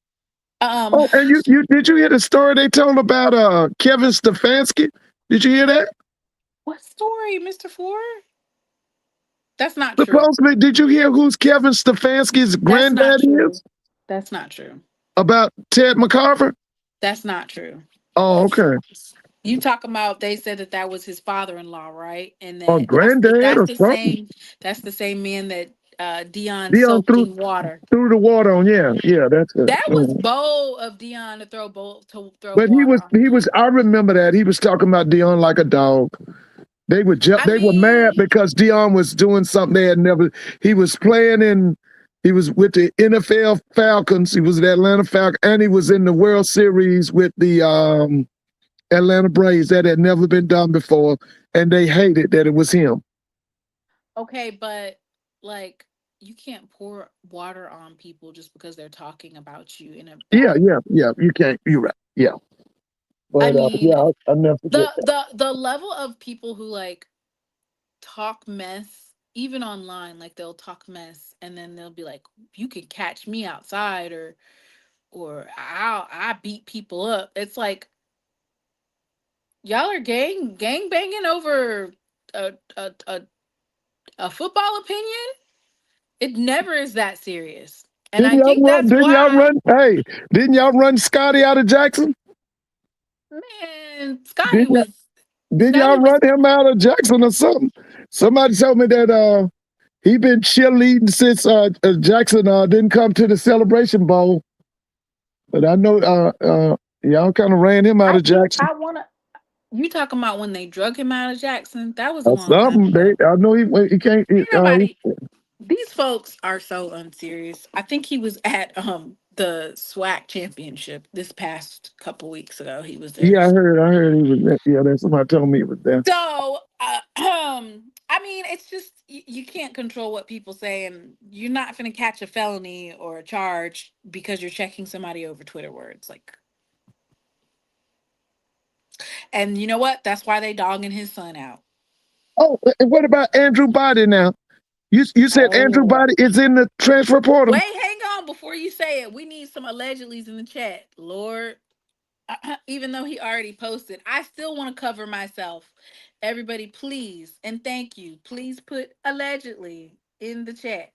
Um, Oh, and you did you hear the story they told about Kevin Stefanski? Did you hear that? what story, Mr. Ford? That's not true. Supposedly, did you hear who's Kevin Stefanski's That's not granddad true. is? That's not true. About Ted McCarver? That's not true. Oh, okay. You talking about they said that that was his father-in-law, right? And Or that granddad or something. that's the same man that Dion Dion soaked threw in water. threw the water on. Yeah, yeah, that's it. That was bold of Dion to throw But water on he him. was. I remember that he was talking about Dion like a dog. They were I they were mad mean, because Dion was doing something they had never. He was playing in. He was with the NFL Falcons. He was the Atlanta Falcons, and he was in the World Series with the Atlanta Braves. That had never been done before, and they hated that it was him. okay, but like you can't pour water on people just because they're talking about you in a Yeah, bad. yeah, yeah. You can't. You're right. Yeah, I but mean, yeah, I never forget that. the level of people who like talk mess even online, like they'll talk mess and then they'll be like, you can catch me outside or I beat people up. It's like y'all are gang banging over a a a, a football opinion. It never is that serious. And I Didn't y'all think run? that's Didn't y'all why, run? Hey, didn't y'all run Scotty out of Jackson? man, Scotty Didn't y'all, was didn't y'all Scotty was run him out of Jackson or something? Somebody told me that he been cheerleading since Jackson didn't come to the Celebration Bowl. But I know y'all kind of ran him out I of think Jackson I wanna you talking about when they drug him out of Jackson? That was a or long time something. ago. I know he can't. Ain't nobody. These folks are so unserious. I think he was at the SWAC championship this past couple weeks ago. He was there. Yeah, I heard he was there. Yeah, that's somebody told me he was there. So, I mean, it's just you can't control what people say, and you're not going to catch a felony or a charge because you're checking somebody over Twitter words. Like, and you know what? That's why they dogging his son out. Oh, and what about Andrew Body now? You said Andrew Oh, Body is in the transfer portal? wait, hang on before you say it. We need some allegedlys in the chat, Lord. Even though he already posted, I still want to cover myself. Everybody, please and thank you. Please put allegedly in the chat.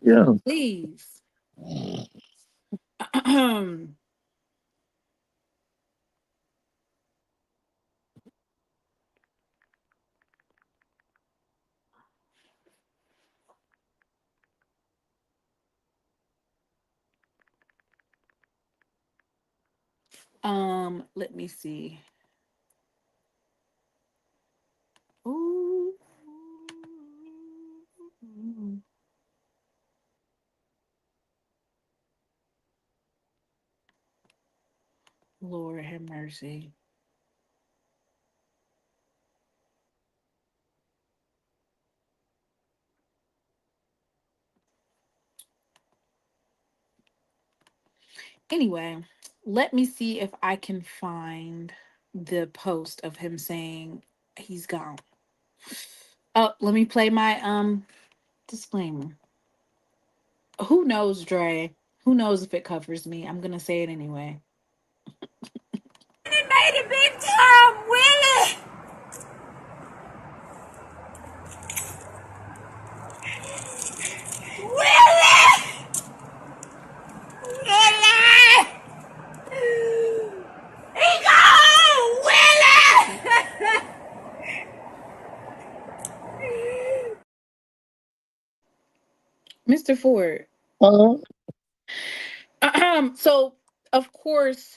Yeah. Please. Let me see. Ooh. Lord have mercy. Anyway, let me see if I can find the post of him saying he's gone. Oh, let me play my disclaimer. Who knows, Dre? Who knows if it covers me? I'm gonna say it anyway. Made it big time, Willie! Willie! Willie! He gone! Willie! Mr. Ford. Uh, So of course,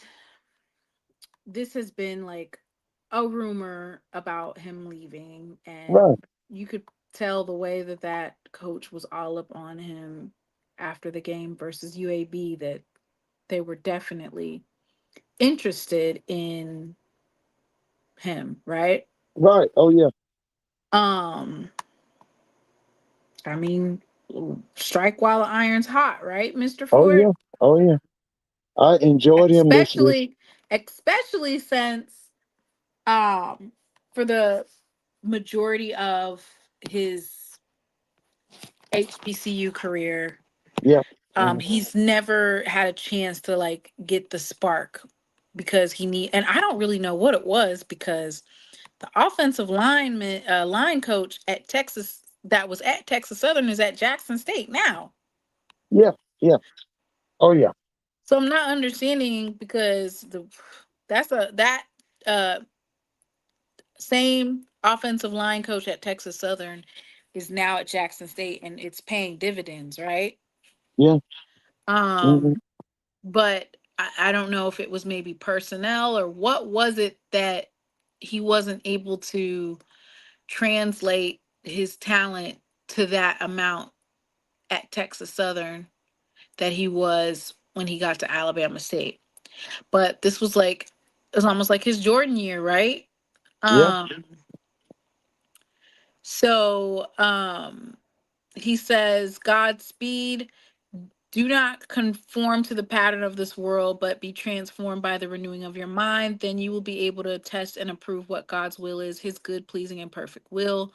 this has been like a rumor about him leaving, right, and you could tell the way that that coach was all up on him after the game versus UAB that they were definitely interested in him, right? right. Oh yeah. Um, I mean, strike while the iron's hot, right, Mr. Oh Ford? yeah. Oh yeah. I enjoyed him this year. Especially especially since for the majority of his HBCU career, Yeah. Mhm. he's never had a chance to like get the spark because and I don't really know what it was because the offensive line coach at Texas that was at Texas Southern is at Jackson State now. Yeah. Yeah. Oh yeah. So I'm not understanding because that uh same offensive line coach at Texas Southern is now at Jackson State and it's paying dividends, right? Yeah. Um, Mhm. but I don't know if it was maybe personnel or what was it that he wasn't able to translate his talent to that amount at Texas Southern that he was when he got to Alabama State. But this was like it was almost like his Jordan year, right? Yeah. Um so he says, Godspeed. Do not conform to the pattern of this world, but be transformed by the renewing of your mind. Then you will be able to test and approve what God's will is, his good, pleasing, and perfect will.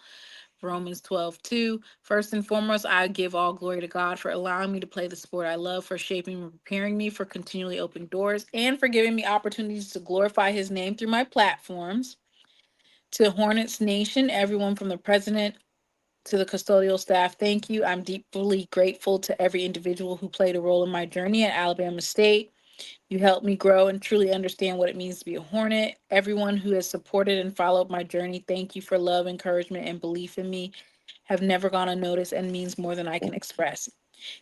Romans 12:2. First and foremost, I give all glory to God for allowing me to play the sport I love, for shaping and preparing me, for continually opening doors, and for giving me opportunities to glorify his name through my platforms. To Hornets Nation, everyone from the president to the custodial staff, thank you. I'm deeply grateful to every individual who played a role in my journey at Alabama State. You helped me grow and truly understand what it means to be a Hornet. Everyone who has supported and followed my journey, thank you for love, encouragement, and belief in me. Have never gone unnoticed and means more than I can express.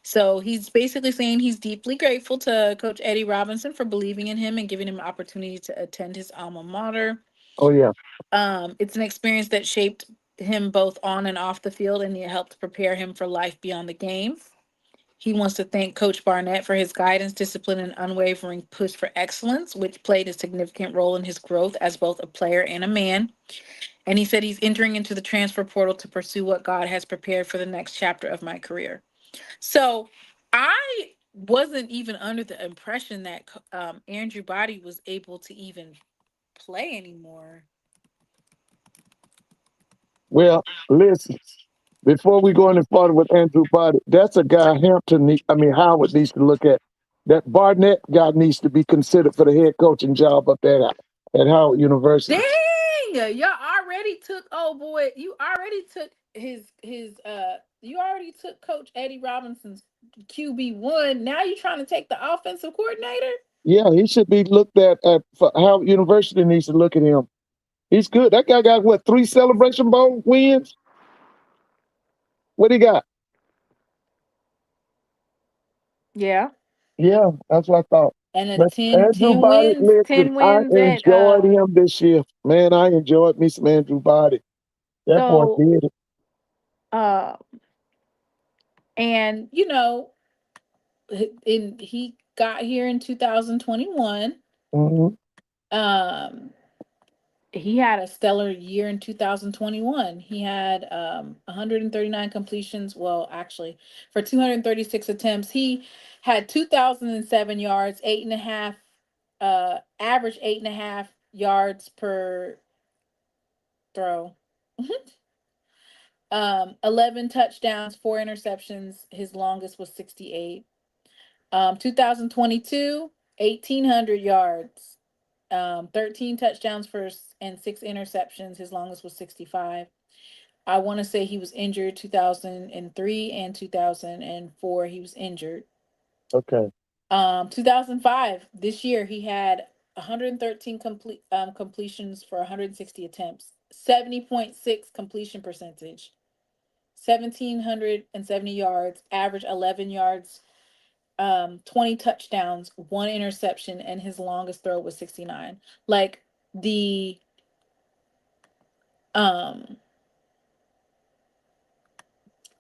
So he's basically saying he's deeply grateful to Coach Eddie Robinson for believing in him and giving him an opportunity to attend his alma mater. Oh yeah. It's an experience that shaped him both on and off the field, and it helped prepare him for life beyond the game. He wants to thank Coach Barnett for his guidance, discipline, and unwavering push for excellence, which played a significant role in his growth as both a player and a man. And he said he's entering into the transfer portal to pursue what God has prepared for the next chapter of my career. So I wasn't even under the impression that Andrew Body was able to even play anymore. Well, listen. Before we go any further with Andrew Body, that's a guy Howard needs to look at. That Barnett guy needs to be considered for the head coaching job up there at Howard University. Dang, y'all already took you already took Coach Eddie Robinson's QB1. Now you trying to take the offensive coordinator? Yeah, he should be looked at for Howard University needs to look at him. He's good. That guy got what, 3 Celebration Bowl wins? What he got? Yeah. Yeah, that's what I thought. And a But 10, Andrew 10 Body, wins, listen, 10 I wins at enjoyed him this year. Man, I enjoyed me some Andrew Body. That boy so did it. uh and he got here in 2021. Hmm. Um he had a stellar year in 2021. He had 139 completions. Well, actually, for 236 attempts, he had 2,007 yards, average 8.5 yards per throw. 11 touchdowns, 4 interceptions. His longest was 68. 2022, 1,800 yards, 13 touchdowns and 6 interceptions. His longest was 65. I want to say he was injured 2003 and 2004. He was injured. Okay. 2005. This year he had 113 completions for 160 attempts, 70.6 completion percentage, 1,770 yards, average 11 yards, 20 touchdowns, 1 interception, and his longest throw was 69. Like the um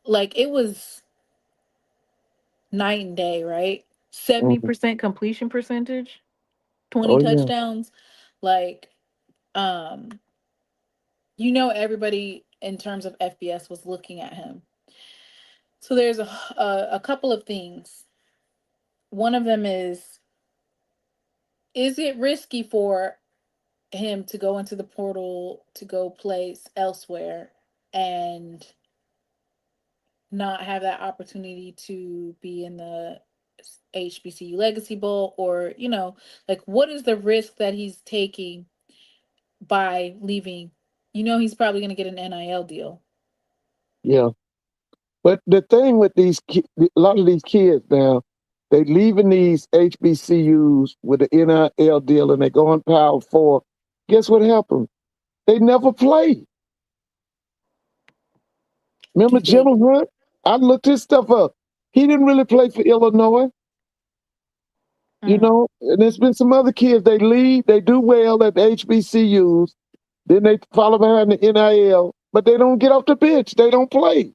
like it was night and day, right? Hmm. 70% completion percentage, 20 Oh yeah. touchdowns. Like um everybody in terms of FBS was looking at him. So there's a couple of things. One of them is is it risky for him to go into the portal to go play elsewhere and not have that opportunity to be in the HBCU Legacy Bowl, or like what is the risk that he's taking by leaving? He's probably going to get an NIL deal. Yeah. But the thing with a lot of these kids now, they leaving these HBCUs with the NIL deal and they go on Power 4. Guess what happened? They never play. Remember Jim Hunt? I looked his stuff up. He didn't really play for Illinois. And there's been some other kids, they leave, they do well at the HBCUs, then they follow behind the NIL, but they don't get off the bench. They don't play.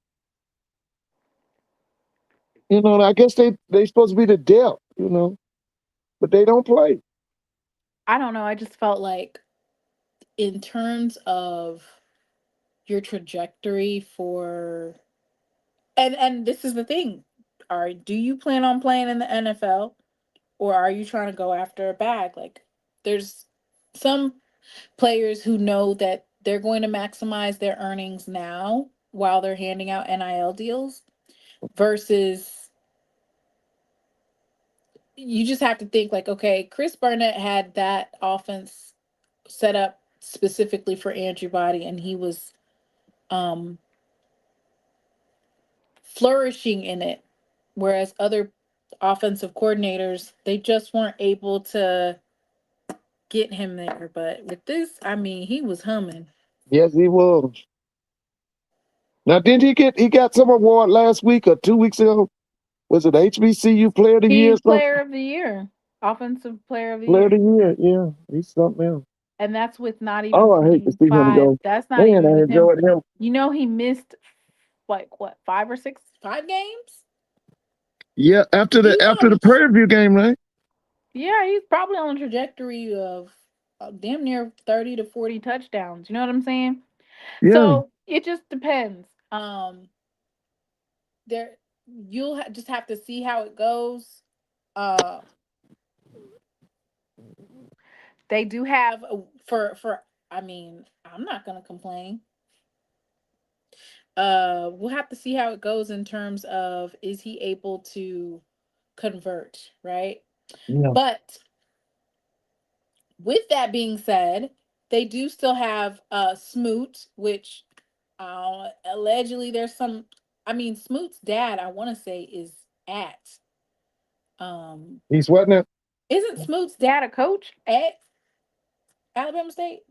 I guess they supposed to be the depth, but they don't play. I don't know. I just felt like in terms of your trajectory for, and this is the thing, do you plan on playing in the NFL, or are you trying to go after a bag? Like, there's some players who know that they're going to maximize their earnings now while they're handing out NIL deals, versus you just have to think like, okay, Chris Barnett had that offense set up specifically for Andrew Body, and he was flourishing in it, whereas other offensive coordinators, they just weren't able to get him there. But with this, I mean, he was humming. Yes, he was. Now, didn't he got some award last week or 2 weeks ago? Was it HBCU Player of the Year? He's Player of the Year, Offensive Player of the Player Year. of the Year, yeah, he's something else. And that's with not even. Oh, I hate to see him go. That's not Man, even I with enjoyed him. He missed like what, 5 games? Yeah, after the Prairie View game, right? Yeah, he's probably on a trajectory of damn near 30 to 40 touchdowns. You know what I'm saying? Yeah. So it just depends. You'll just have to see how it goes. They do have I mean, I'm not gonna complain. We'll have to see how it goes in terms of, is he able to convert, right? Yeah. But with that being said, they do still have Smoot, which allegedly there's some. I mean, Smoot's dad, I want to say, is at. He's what now? Isn't Smoot's dad a coach at Alabama State?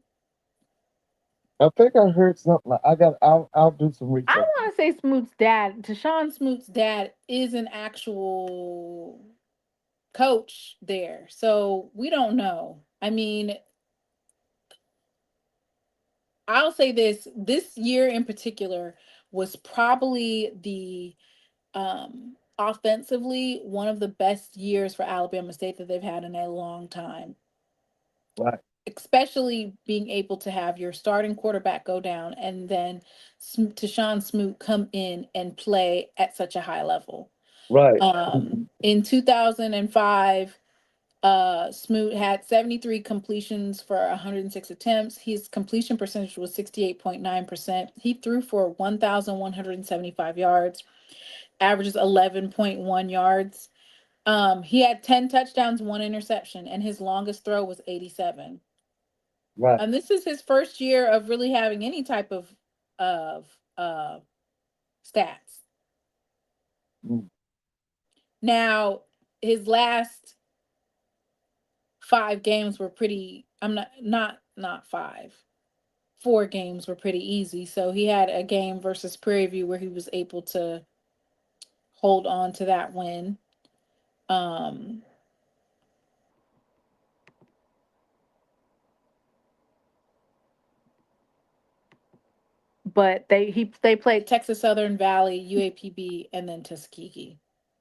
I think I heard something. I'll do some research. I want to say Smoot's dad, Deshaun Smoot's dad, is an actual coach there. So we don't know. I mean, I'll say this year in particular was probably the offensively one of the best years for Alabama State that they've had in a long time. Right. Especially being able to have your starting quarterback go down and then Deshaun Smoot come in and play at such a high level. Right. In 2005, Smoot had 73 completions for 106 attempts. His completion percentage was 68.9%. He threw for 1,175 yards, averages 11.1 yards. He had 10 touchdowns, 1 interception, and his longest throw was 87. Right. And this is his first year of really having any type of stats. Now, his last 5 games were pretty. I'm not 5. 4 games were pretty easy. So he had a game versus Prairie View where he was able to hold on to that win. But they played Texas Southern Valley, UAPB, and then Tuskegee.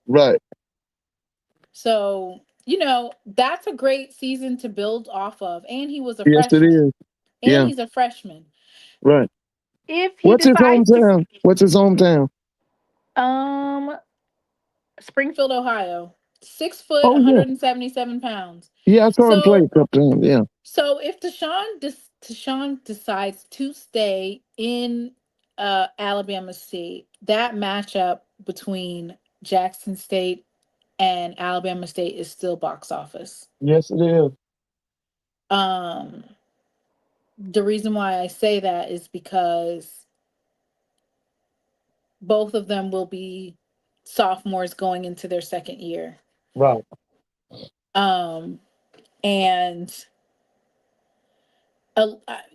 Right. So, that's a great season to build off of. And he was a yes, freshman. It is. And he's a freshman. Right. If he What's his decides hometown? What's his hometown? Springfield, Ohio. 6 foot, Oh yeah, 177 pounds. yeah. I saw him play So a couple times. Yeah, so if Deshaun decides to stay in Alabama State, that matchup between Jackson State and Alabama State is still box office. yes, it is. Um, the reason why I say that is because both of them will be sophomores going into their second year. Right. Um, and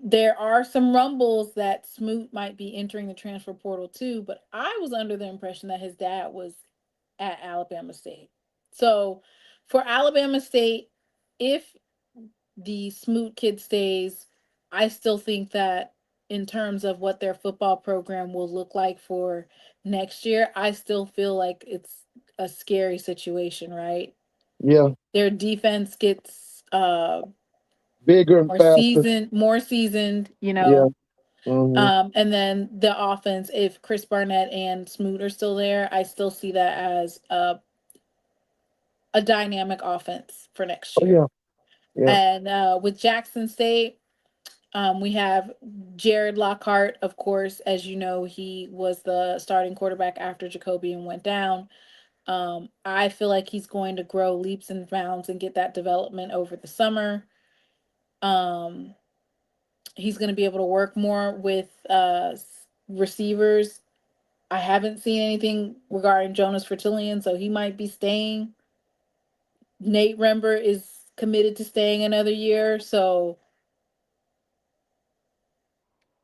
there are some rumbles that Smoot might be entering the transfer portal too, but I was under the impression that his dad was at Alabama State. So for Alabama State, if the Smoot kid stays, I still think that in terms of what their football program will look like for next year, I still feel like it's a scary situation, right? Yeah, Their defense gets bigger and faster. more seasoned, Yeah. Hmm. and then the offense, if Chris Barnett and Smoot are still there, I still see that as a dynamic offense for next Oh year. yeah, yeah, And with Jackson State, we have Jared Lockhart, of course. As you know, he was the starting quarterback after Jacobian went down. I feel like he's going to grow leaps and bounds and get that development over the summer. Um, he's going to be able to work more with receivers. I haven't seen anything regarding Jonas Fertillion, so he might be staying. Nate Rember is committed to staying another year, so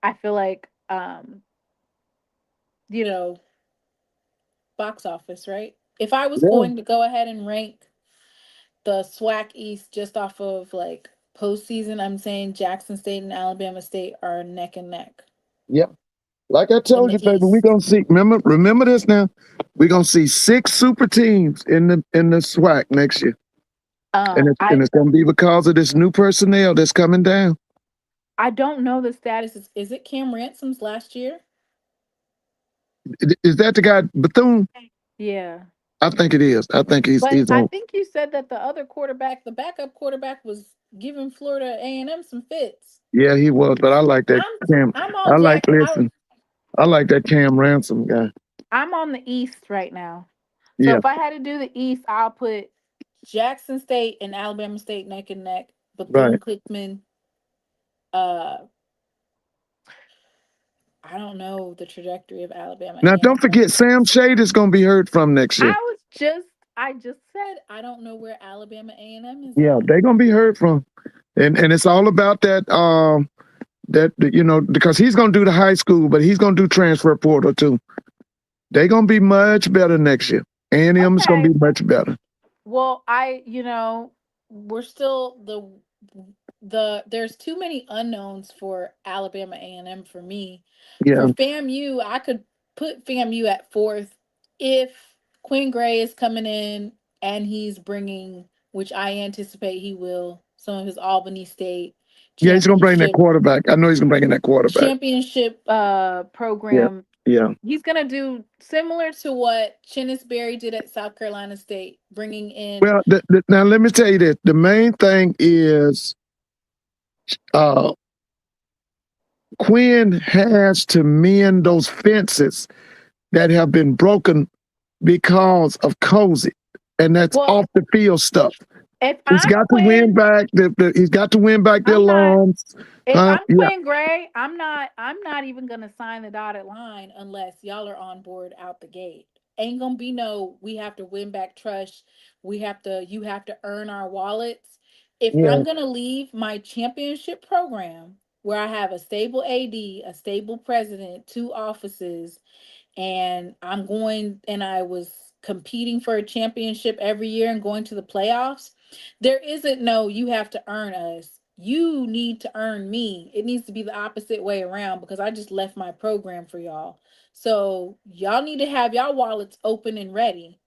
I feel like you know, box office, right? If I was yeah, going to go ahead and rank the SWAC East just off of like postseason, I'm saying Jackson State and Alabama State are neck and neck yeah. Like I in told the you, baby, we're East. gonna see. Remember this now. We're gonna see 6 super teams in the SWAC next year, and I it's gonna be because of this new personnel that's coming down. I don't know the status. Is it Cam Ransom's last year? Is that the guy Bethune? Yeah. I think it is. I think But he's I on. think you said that the other quarterback, the backup quarterback, was giving Florida A&M some fits. Yeah, he was. But I like that I'm Cam. I'm I on like Jack. listen. I like that Cam Ransom guy. I'm on the East right now. So Yeah, if I had to do the East, I'll put Jackson State and Alabama State neck and neck. right. Bethune Cookman. Uh, I don't know the trajectory of Alabama Now A&M don't right forget now. Sam Shade is gonna be heard from next year. I just said I don't know where Alabama A&M is Yeah, at. they're gonna be heard from, and it's all about that. That because he's gonna do the high school, but he's gonna do transfer portal too. They're gonna be much better next year. A&M is gonna Okay. be much better. Well, we're still there's too many unknowns for Alabama A&M for me. Yeah, For FAMU, I could put FAMU at fourth if Quinn Gray is coming in and he's bringing, which I anticipate he will, some of his Albany State yeah, he's gonna bring that championship quarterback. I know he's gonna bring in that quarterback. championship Yeah, program. yeah. He's gonna do similar to what Chinnis Berry did at South Carolina State, bringing in. Well, now let me tell you this: the main thing is uh, Quinn has to mend those fences that have been broken because of COVID, and that's Well, off the field stuff. if He's I'm got to win Quinn, back. He's got to win back the I'm not. alarms. If Huh? I'm Yeah, Quinn Gray, I'm not. I'm not even gonna sign the dotted line unless y'all are on board out the gate. Ain't gonna be no. We have to win back trust. We have to. You have to earn our wallets. If yeah, I'm gonna leave my championship program where I have a stable AD, a stable president, two offices, and I was competing for a championship every year and going to the playoffs. There isn't no, you have to earn us. You need to earn me. It needs to be the opposite way around because I just left my program for y'all. So y'all need to have y'all wallets open and ready.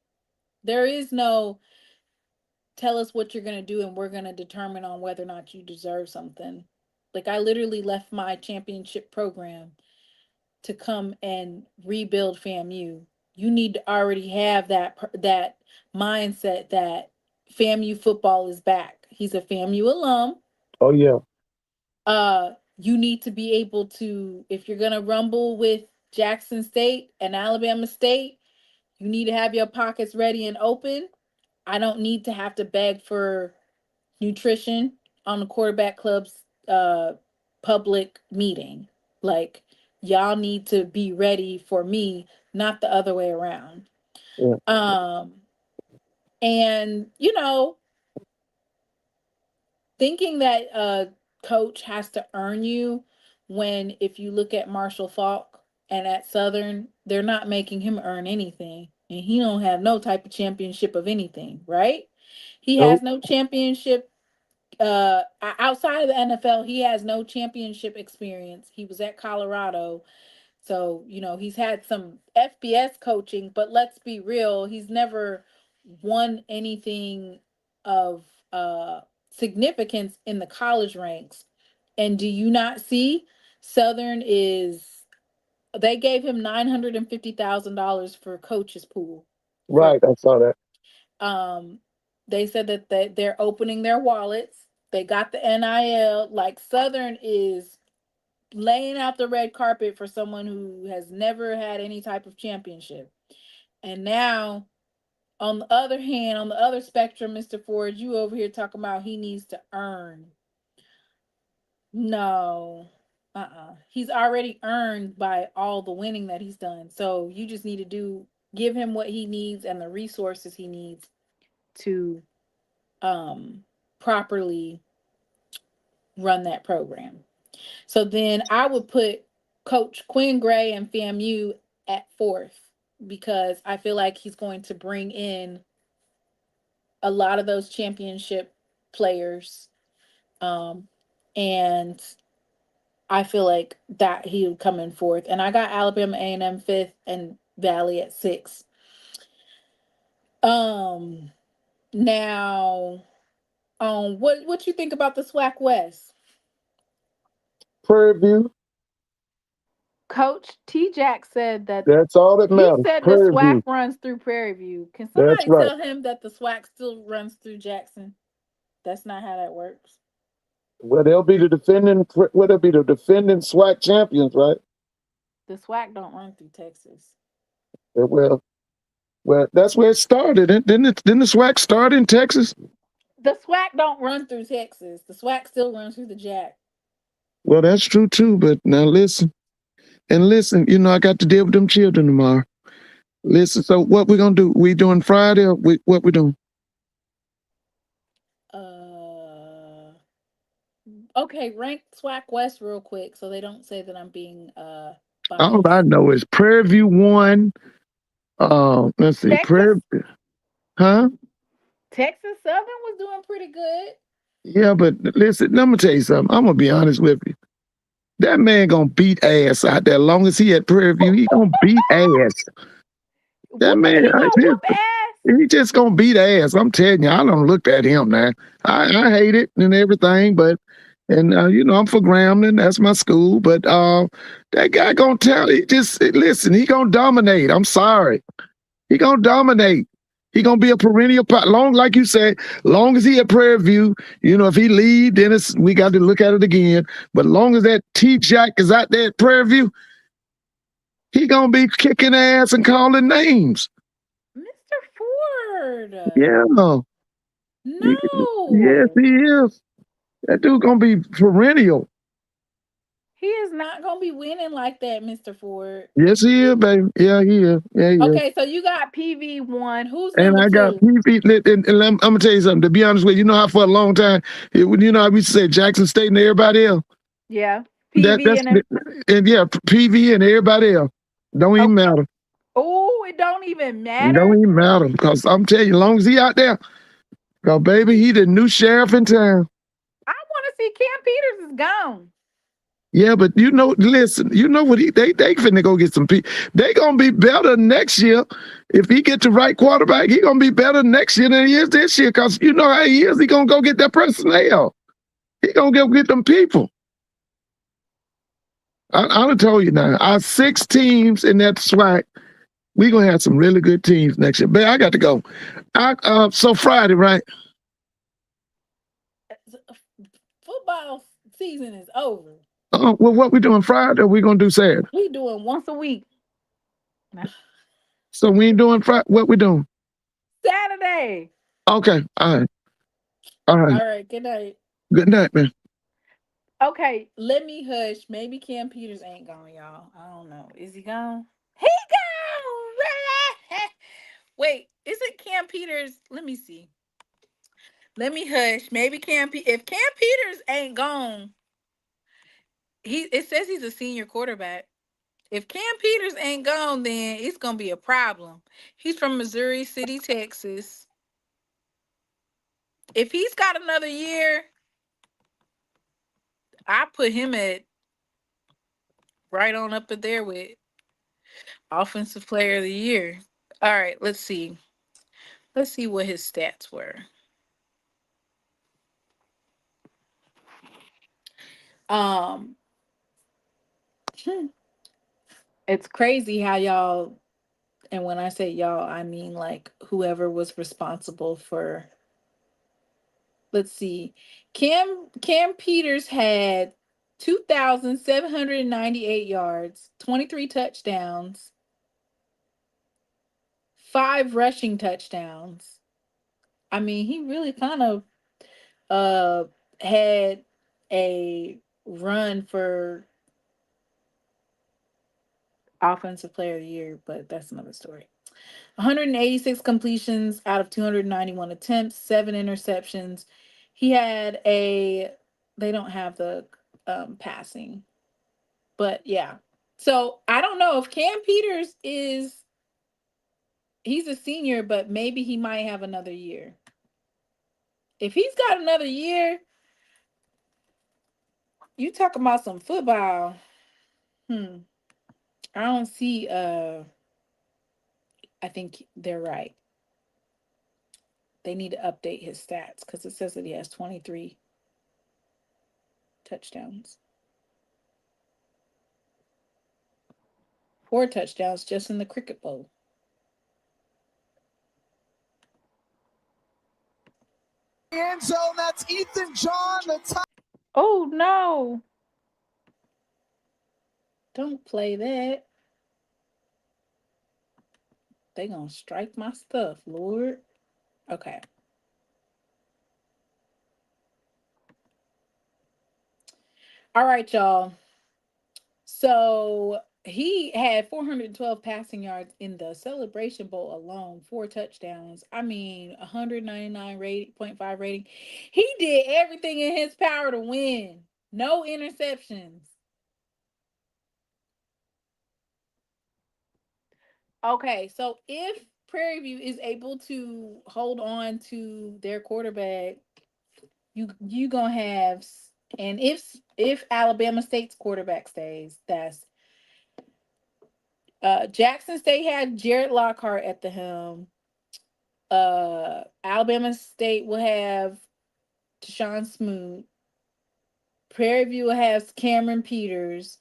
There is no tell us what you're going to do and we're going to determine on whether or not you deserve something. Like I literally left my championship program to come and rebuild FAMU. you need to already have that mindset that FAMU football is back. He's a FAMU alum. Oh yeah. You need to be able to, if you're gonna rumble with Jackson State and Alabama State, you need to have your pockets ready and open. I don't need to have to beg for nutrition on the quarterback club's public meeting. Like, y'all need to be ready for me, not the other way around. Yeah. And thinking that coach has to earn you, when if you look at Marshall Faulk and at Southern, they're not making him earn anything, and he don't have no type of championship of anything, right? He has no championship outside of the NFL. He has no championship experience. He was at Colorado, so he's had some FBS coaching, but let's be real, he's never won anything of significance in the college ranks. And do you not see Southern they gave him $950,000 for coach's pool. Right, I saw that. They said that they're opening their wallets. They got the NIL. Like, Southern is laying out the red carpet for someone who has never had any type of championship. And now, on the other hand, on the other spectrum, Mr. Ford, you over here talking about he needs to earn. No. He's already earned by all the winning that he's done. So you just need to give him what he needs and the resources he needs to properly run that program. So then I would put Coach Quinn Gray and FAMU at 4th, because I feel like he's going to bring in a lot of those championship players. And I feel like that he would come in 4th. And I got Alabama A&M 5th and Valley at 6th. Now, what you think about the SWAC West? Prairie View. Coach T. Jack said that that's all that matters. He said Prairie the SWAC View runs through Prairie View. Can somebody tell him that the SWAC still runs through Jackson? That's not how that works. Well, they'll be the defending SWAC champions, right? The SWAC don't run through Texas. Well, that's where it started. Didn't the SWAC start in Texas? The SWAC don't run through Texas. The SWAC still runs through the Jack. Well, that's true too. But now listen, I got to deal with them children tomorrow. Listen, so what we gonna do? We doing Friday or what we doing? Okay, rank SWAC West real quick so they don't say that I'm being biased. All I know is Prairie View 1. Let's see, Texas, huh? Texas Southern was doing pretty good. Yeah, but listen, let me tell you something. I'm gonna be honest with you. That man gonna beat ass out there. As long as he at Prairie View, he gonna beat ass. That man, he just gonna beat ass. I'm telling you, I don't look at him now. I hate it and everything, but I'm for Grambling. That's my school. But that guy gonna listen. He gonna dominate. I'm sorry. He gonna dominate. He gonna be a perennial like you said. Long as he at Prairie View, if he leave, then we got to look at it again. But long as that T Jack is out there at Prairie View, he gonna be kicking ass and calling names. Mr. Ford. Yeah. No. Yes, he is. That dude gonna be perennial. He is not gonna be winning like that, Mr. Ford. Yes, he is, baby. Yeah, he is. Yeah, he okay, is. So you got PV1. Who's and number I 2? got PV. And I'm gonna tell you something. To be honest with you, how for a long time, how we used to say Jackson State and everybody else. Yeah, PV PV and everybody else. Don't even matter. Oh, it don't even matter. It don't even matter because I'm telling you, as long as he out there, because baby, he the new sheriff in town. I want to see Cam Peters is gone. Yeah, but listen, what they finna go get some people. They gonna be better next year. If he get the right quarterback, he gonna be better next year than he is this year. Cause you know how he is. He gonna go get that personnel. He gonna go get them people. I done told you now. Our 6 teams in that SWAC We're gonna have some really good teams next year. But I got to go. So Friday, right? Football season is over. Well, what we doing Friday? Or we gonna do Saturday? We doing once a week. So we ain't doing Friday. What we doing? Saturday. Okay. All right. All right. All right. Good night. Good night, man. Okay, let me hush. Maybe Cam Peters ain't gone, y'all. I don't know. Is he gone? He gone. Really? Wait, is it Cam Peters? Let me see. Let me hush. Maybe if Cam Peters ain't gone, it says he's a senior quarterback. If Cam Peters ain't gone, then it's gonna be a problem. He's from Missouri City, Texas. If he's got another year, I put him at right on up there with Offensive Player of the Year. All right, let's see. Let's see what his stats were. It's crazy how y'all, and when I say y'all, I mean like whoever was responsible for. Let's see. Cam Peters had 2,798 yards, 23 touchdowns, 5 rushing touchdowns. I mean, he really kind of had a run for Offensive Player of the Year, but that's another story. 186 completions out of 291 attempts, 7 interceptions. He had they don't have the passing, but yeah. So I don't know if Cam Peters he's a senior, but maybe he might have another year. If he's got another year, you talking about some football. I don't see I think they're right. They need to update his stats because it says that he has 23 touchdowns. 4 touchdowns just in the Cricket Bowl. End zone, that's Ethan John, the top. Oh no. Don't play that. They gonna strike my stuff, Lord. Okay. All right, y'all. So he had 412 passing yards in the Celebration Bowl alone, 4 touchdowns. I mean, 199.5 rating. He did everything in his power to win. No interceptions. Okay, so if Prairie View is able to hold on to their quarterback, you gonna have, and if Alabama State's quarterback stays, that's Jackson State had Jared Lockhart at the helm. Alabama State will have Deshaun Smoot. Prairie View will have Cameron Peters.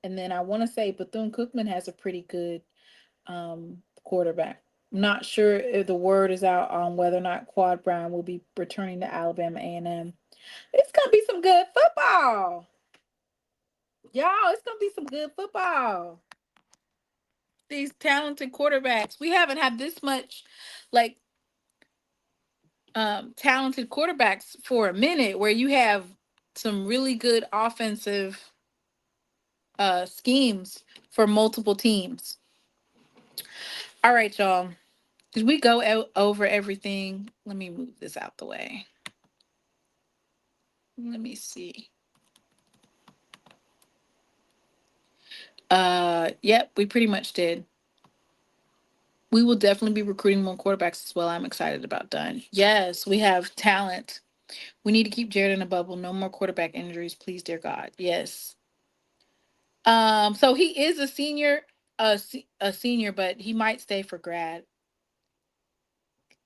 And then I want to say Bethune-Cookman has a pretty good quarterback. I'm not sure if the word is out on whether or not Quad Brown will be returning to Alabama A&M. It's going to be some good football. Y'all, it's going to be some good football. These talented quarterbacks. We haven't had this much like talented quarterbacks for a minute where you have some really good offensive schemes for multiple teams. All right, y'all. Did we go over everything? Let me move this out the way. Let me see. Yep, we pretty much did. We will definitely be recruiting more quarterbacks as well. I'm excited about Dunn. Yes, we have talent. We need to keep Jared in a bubble. No more quarterback injuries, please, dear God. Yes. So he is a senior, a senior, but he might stay for grad.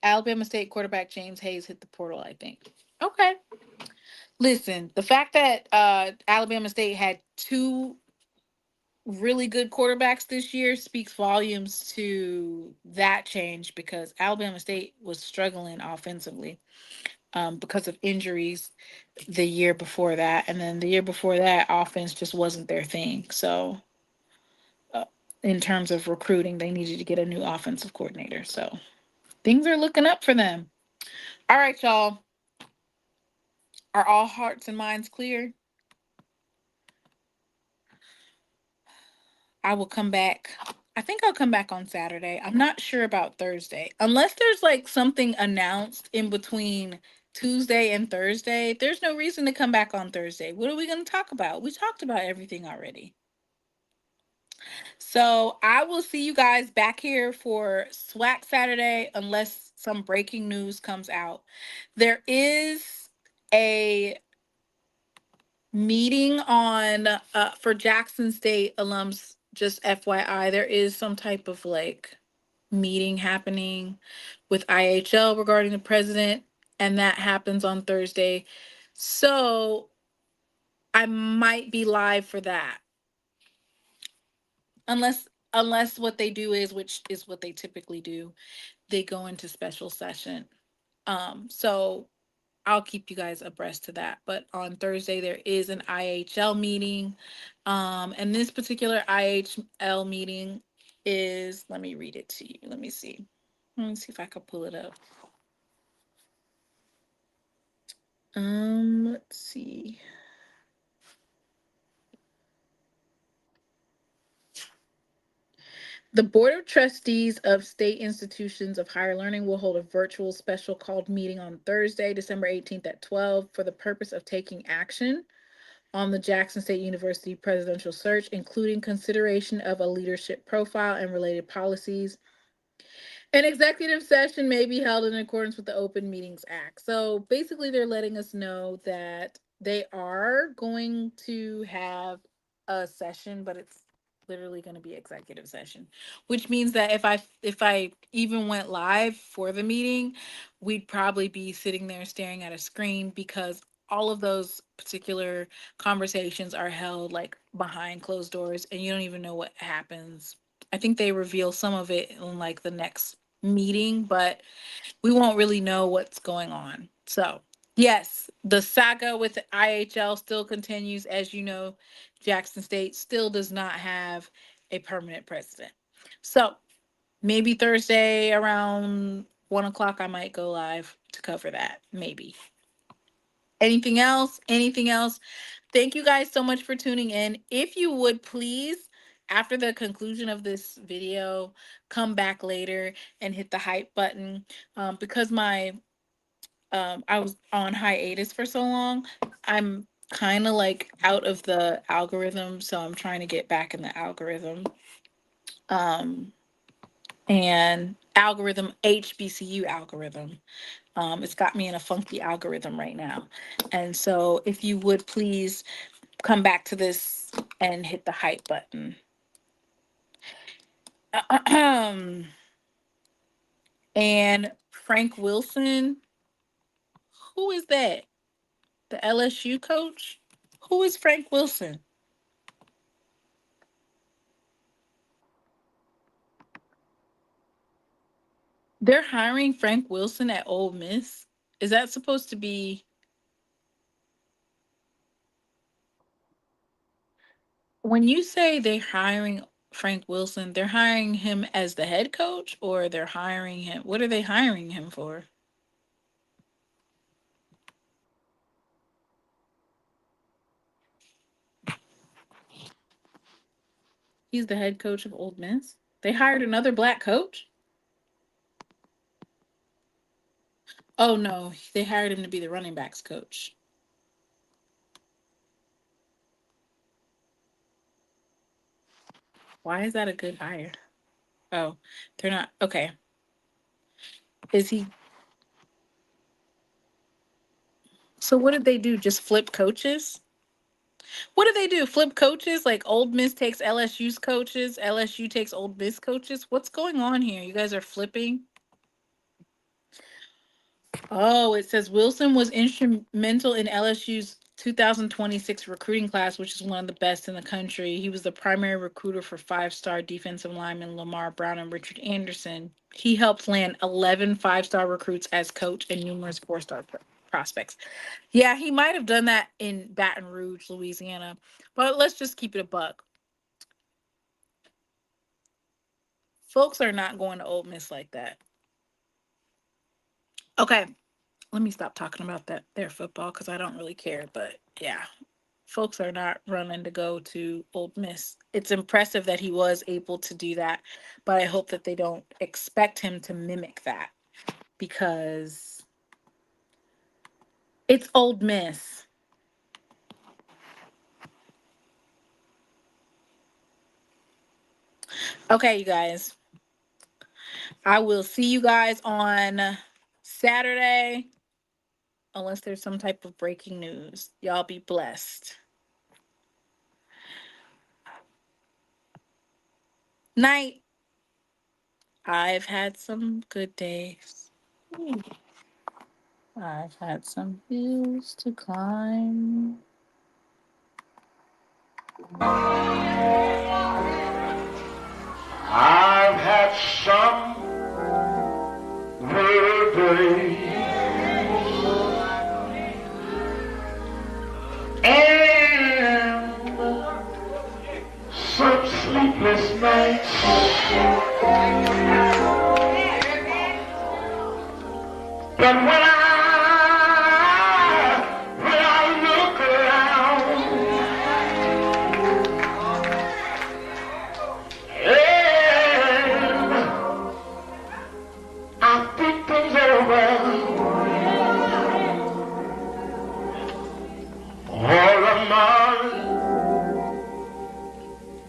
Alabama State quarterback James Hayes hit the portal, I think. Okay. Listen, the fact that Alabama State had 2 really good quarterbacks this year speaks volumes to that change, because Alabama State was struggling offensively because of injuries the year before that. And then the year before that, offense just wasn't their thing. So, in terms of recruiting, they needed to get a new offensive coordinator. So, things are looking up for them. All right, y'all. Are all hearts and minds clear? I will come back. I think I'll come back on Saturday. I'm not sure about Thursday. Unless there's like something announced in between Tuesday and Thursday, there's no reason to come back on Thursday. What are we going to talk about? We talked about everything already. So I will see you guys back here for SWAC Saturday, unless some breaking news comes out. There is a meeting on for Jackson State alums. Just FYI, there is some type of like meeting happening with IHL regarding the president, and that happens on Thursday. So I might be live for that. Unless what they do is, which is what they typically do, they go into special session. So I'll keep you guys abreast to that. But on Thursday there is an IHL meeting. And this particular IHL meeting is, let me read it to you. Let me see. Let me see if I can pull it up. Let's see. The Board of Trustees of State Institutions of Higher Learning will hold a virtual special called meeting on Thursday, December 18th at 12 for the purpose of taking action on the Jackson State University presidential search, including consideration of a leadership profile and related policies. An executive session may be held in accordance with the Open Meetings Act. So basically, they're letting us know that they are going to have a session, but it's literally going to be executive session, which means that if I even went live for the meeting, we'd probably be sitting there staring at a screen, because all of those particular conversations are held like behind closed doors, and you don't even know what happens. I think they reveal some of it in like the next meeting, but we won't really know what's going on. So, yes, the saga with the IHL still continues. As you know, Jackson State still does not have a permanent president. So, maybe Thursday around 1 o'clock, I might go live to cover that. Maybe. Anything else? Anything else? Thank you guys so much for tuning in. If you would please, after the conclusion of this video, come back later and hit the hype button, because I was on hiatus for so long. I'm kind of like out of the algorithm, so I'm trying to get back in the algorithm. And algorithm, HBCU algorithm. It's got me in a funky algorithm right now. And so if you would please come back to this and hit the hype button. And Frank Wilson, who is that? The LSU coach? Who is Frank Wilson? They're hiring Frank Wilson at Ole Miss. Is that supposed to be? When you say they're hiring Frank Wilson, they're hiring him as the head coach, or they're hiring him? What are they hiring him for? He's the head coach of Ole Miss. They hired another black coach? Oh no, they hired him to be the running backs coach. Why is that a good hire? Oh, they're not. Okay. Is he? So what did they do? Just flip coaches? What did they do? Flip coaches? Like Old Miss takes LSU's coaches, LSU takes Old Miss coaches? What's going on here? You guys are flipping? Oh, it says Wilson was instrumental in LSU's 2026 recruiting class, which is one of the best in the country. He was the primary recruiter for 5-star defensive linemen Lamar Brown and Richard Anderson. He helped land 11 5-star recruits as coach and numerous 4-star prospects. Yeah, he might have done that in Baton Rouge, Louisiana. But let's just keep it a buck. Folks are not going to Ole Miss like that. Okay, let me stop talking about their football because I don't really care. But yeah, folks are not running to go to Ole Miss. It's impressive that he was able to do that, but I hope that they don't expect him to mimic that because it's Ole Miss. Okay, you guys. I will see you guys on Saturday, unless there's some type of breaking news. Y'all be blessed. Night. I've had some good days. I've had some hills to climb. I've had some good days and some sleepless nights. But when I look around, and I think things over, all of my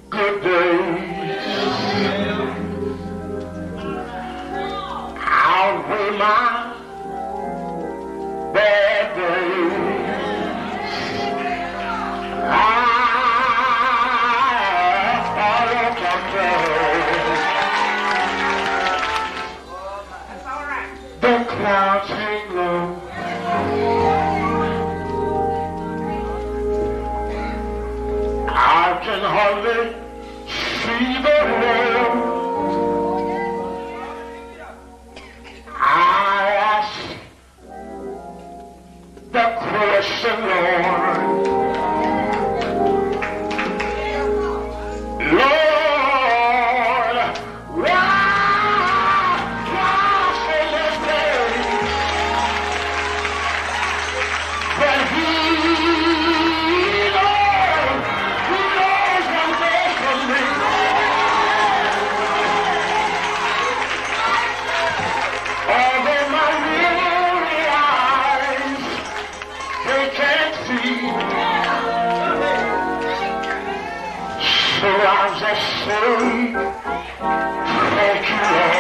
good days outweigh my bad days. I follow control. The clouds hang low. I can hardly see the road. I ask the question, Lord. Lord, why so much pain? But He knows what's best for me. Although my weary eyes, they can't see. So I'll just say, thank you, Lord.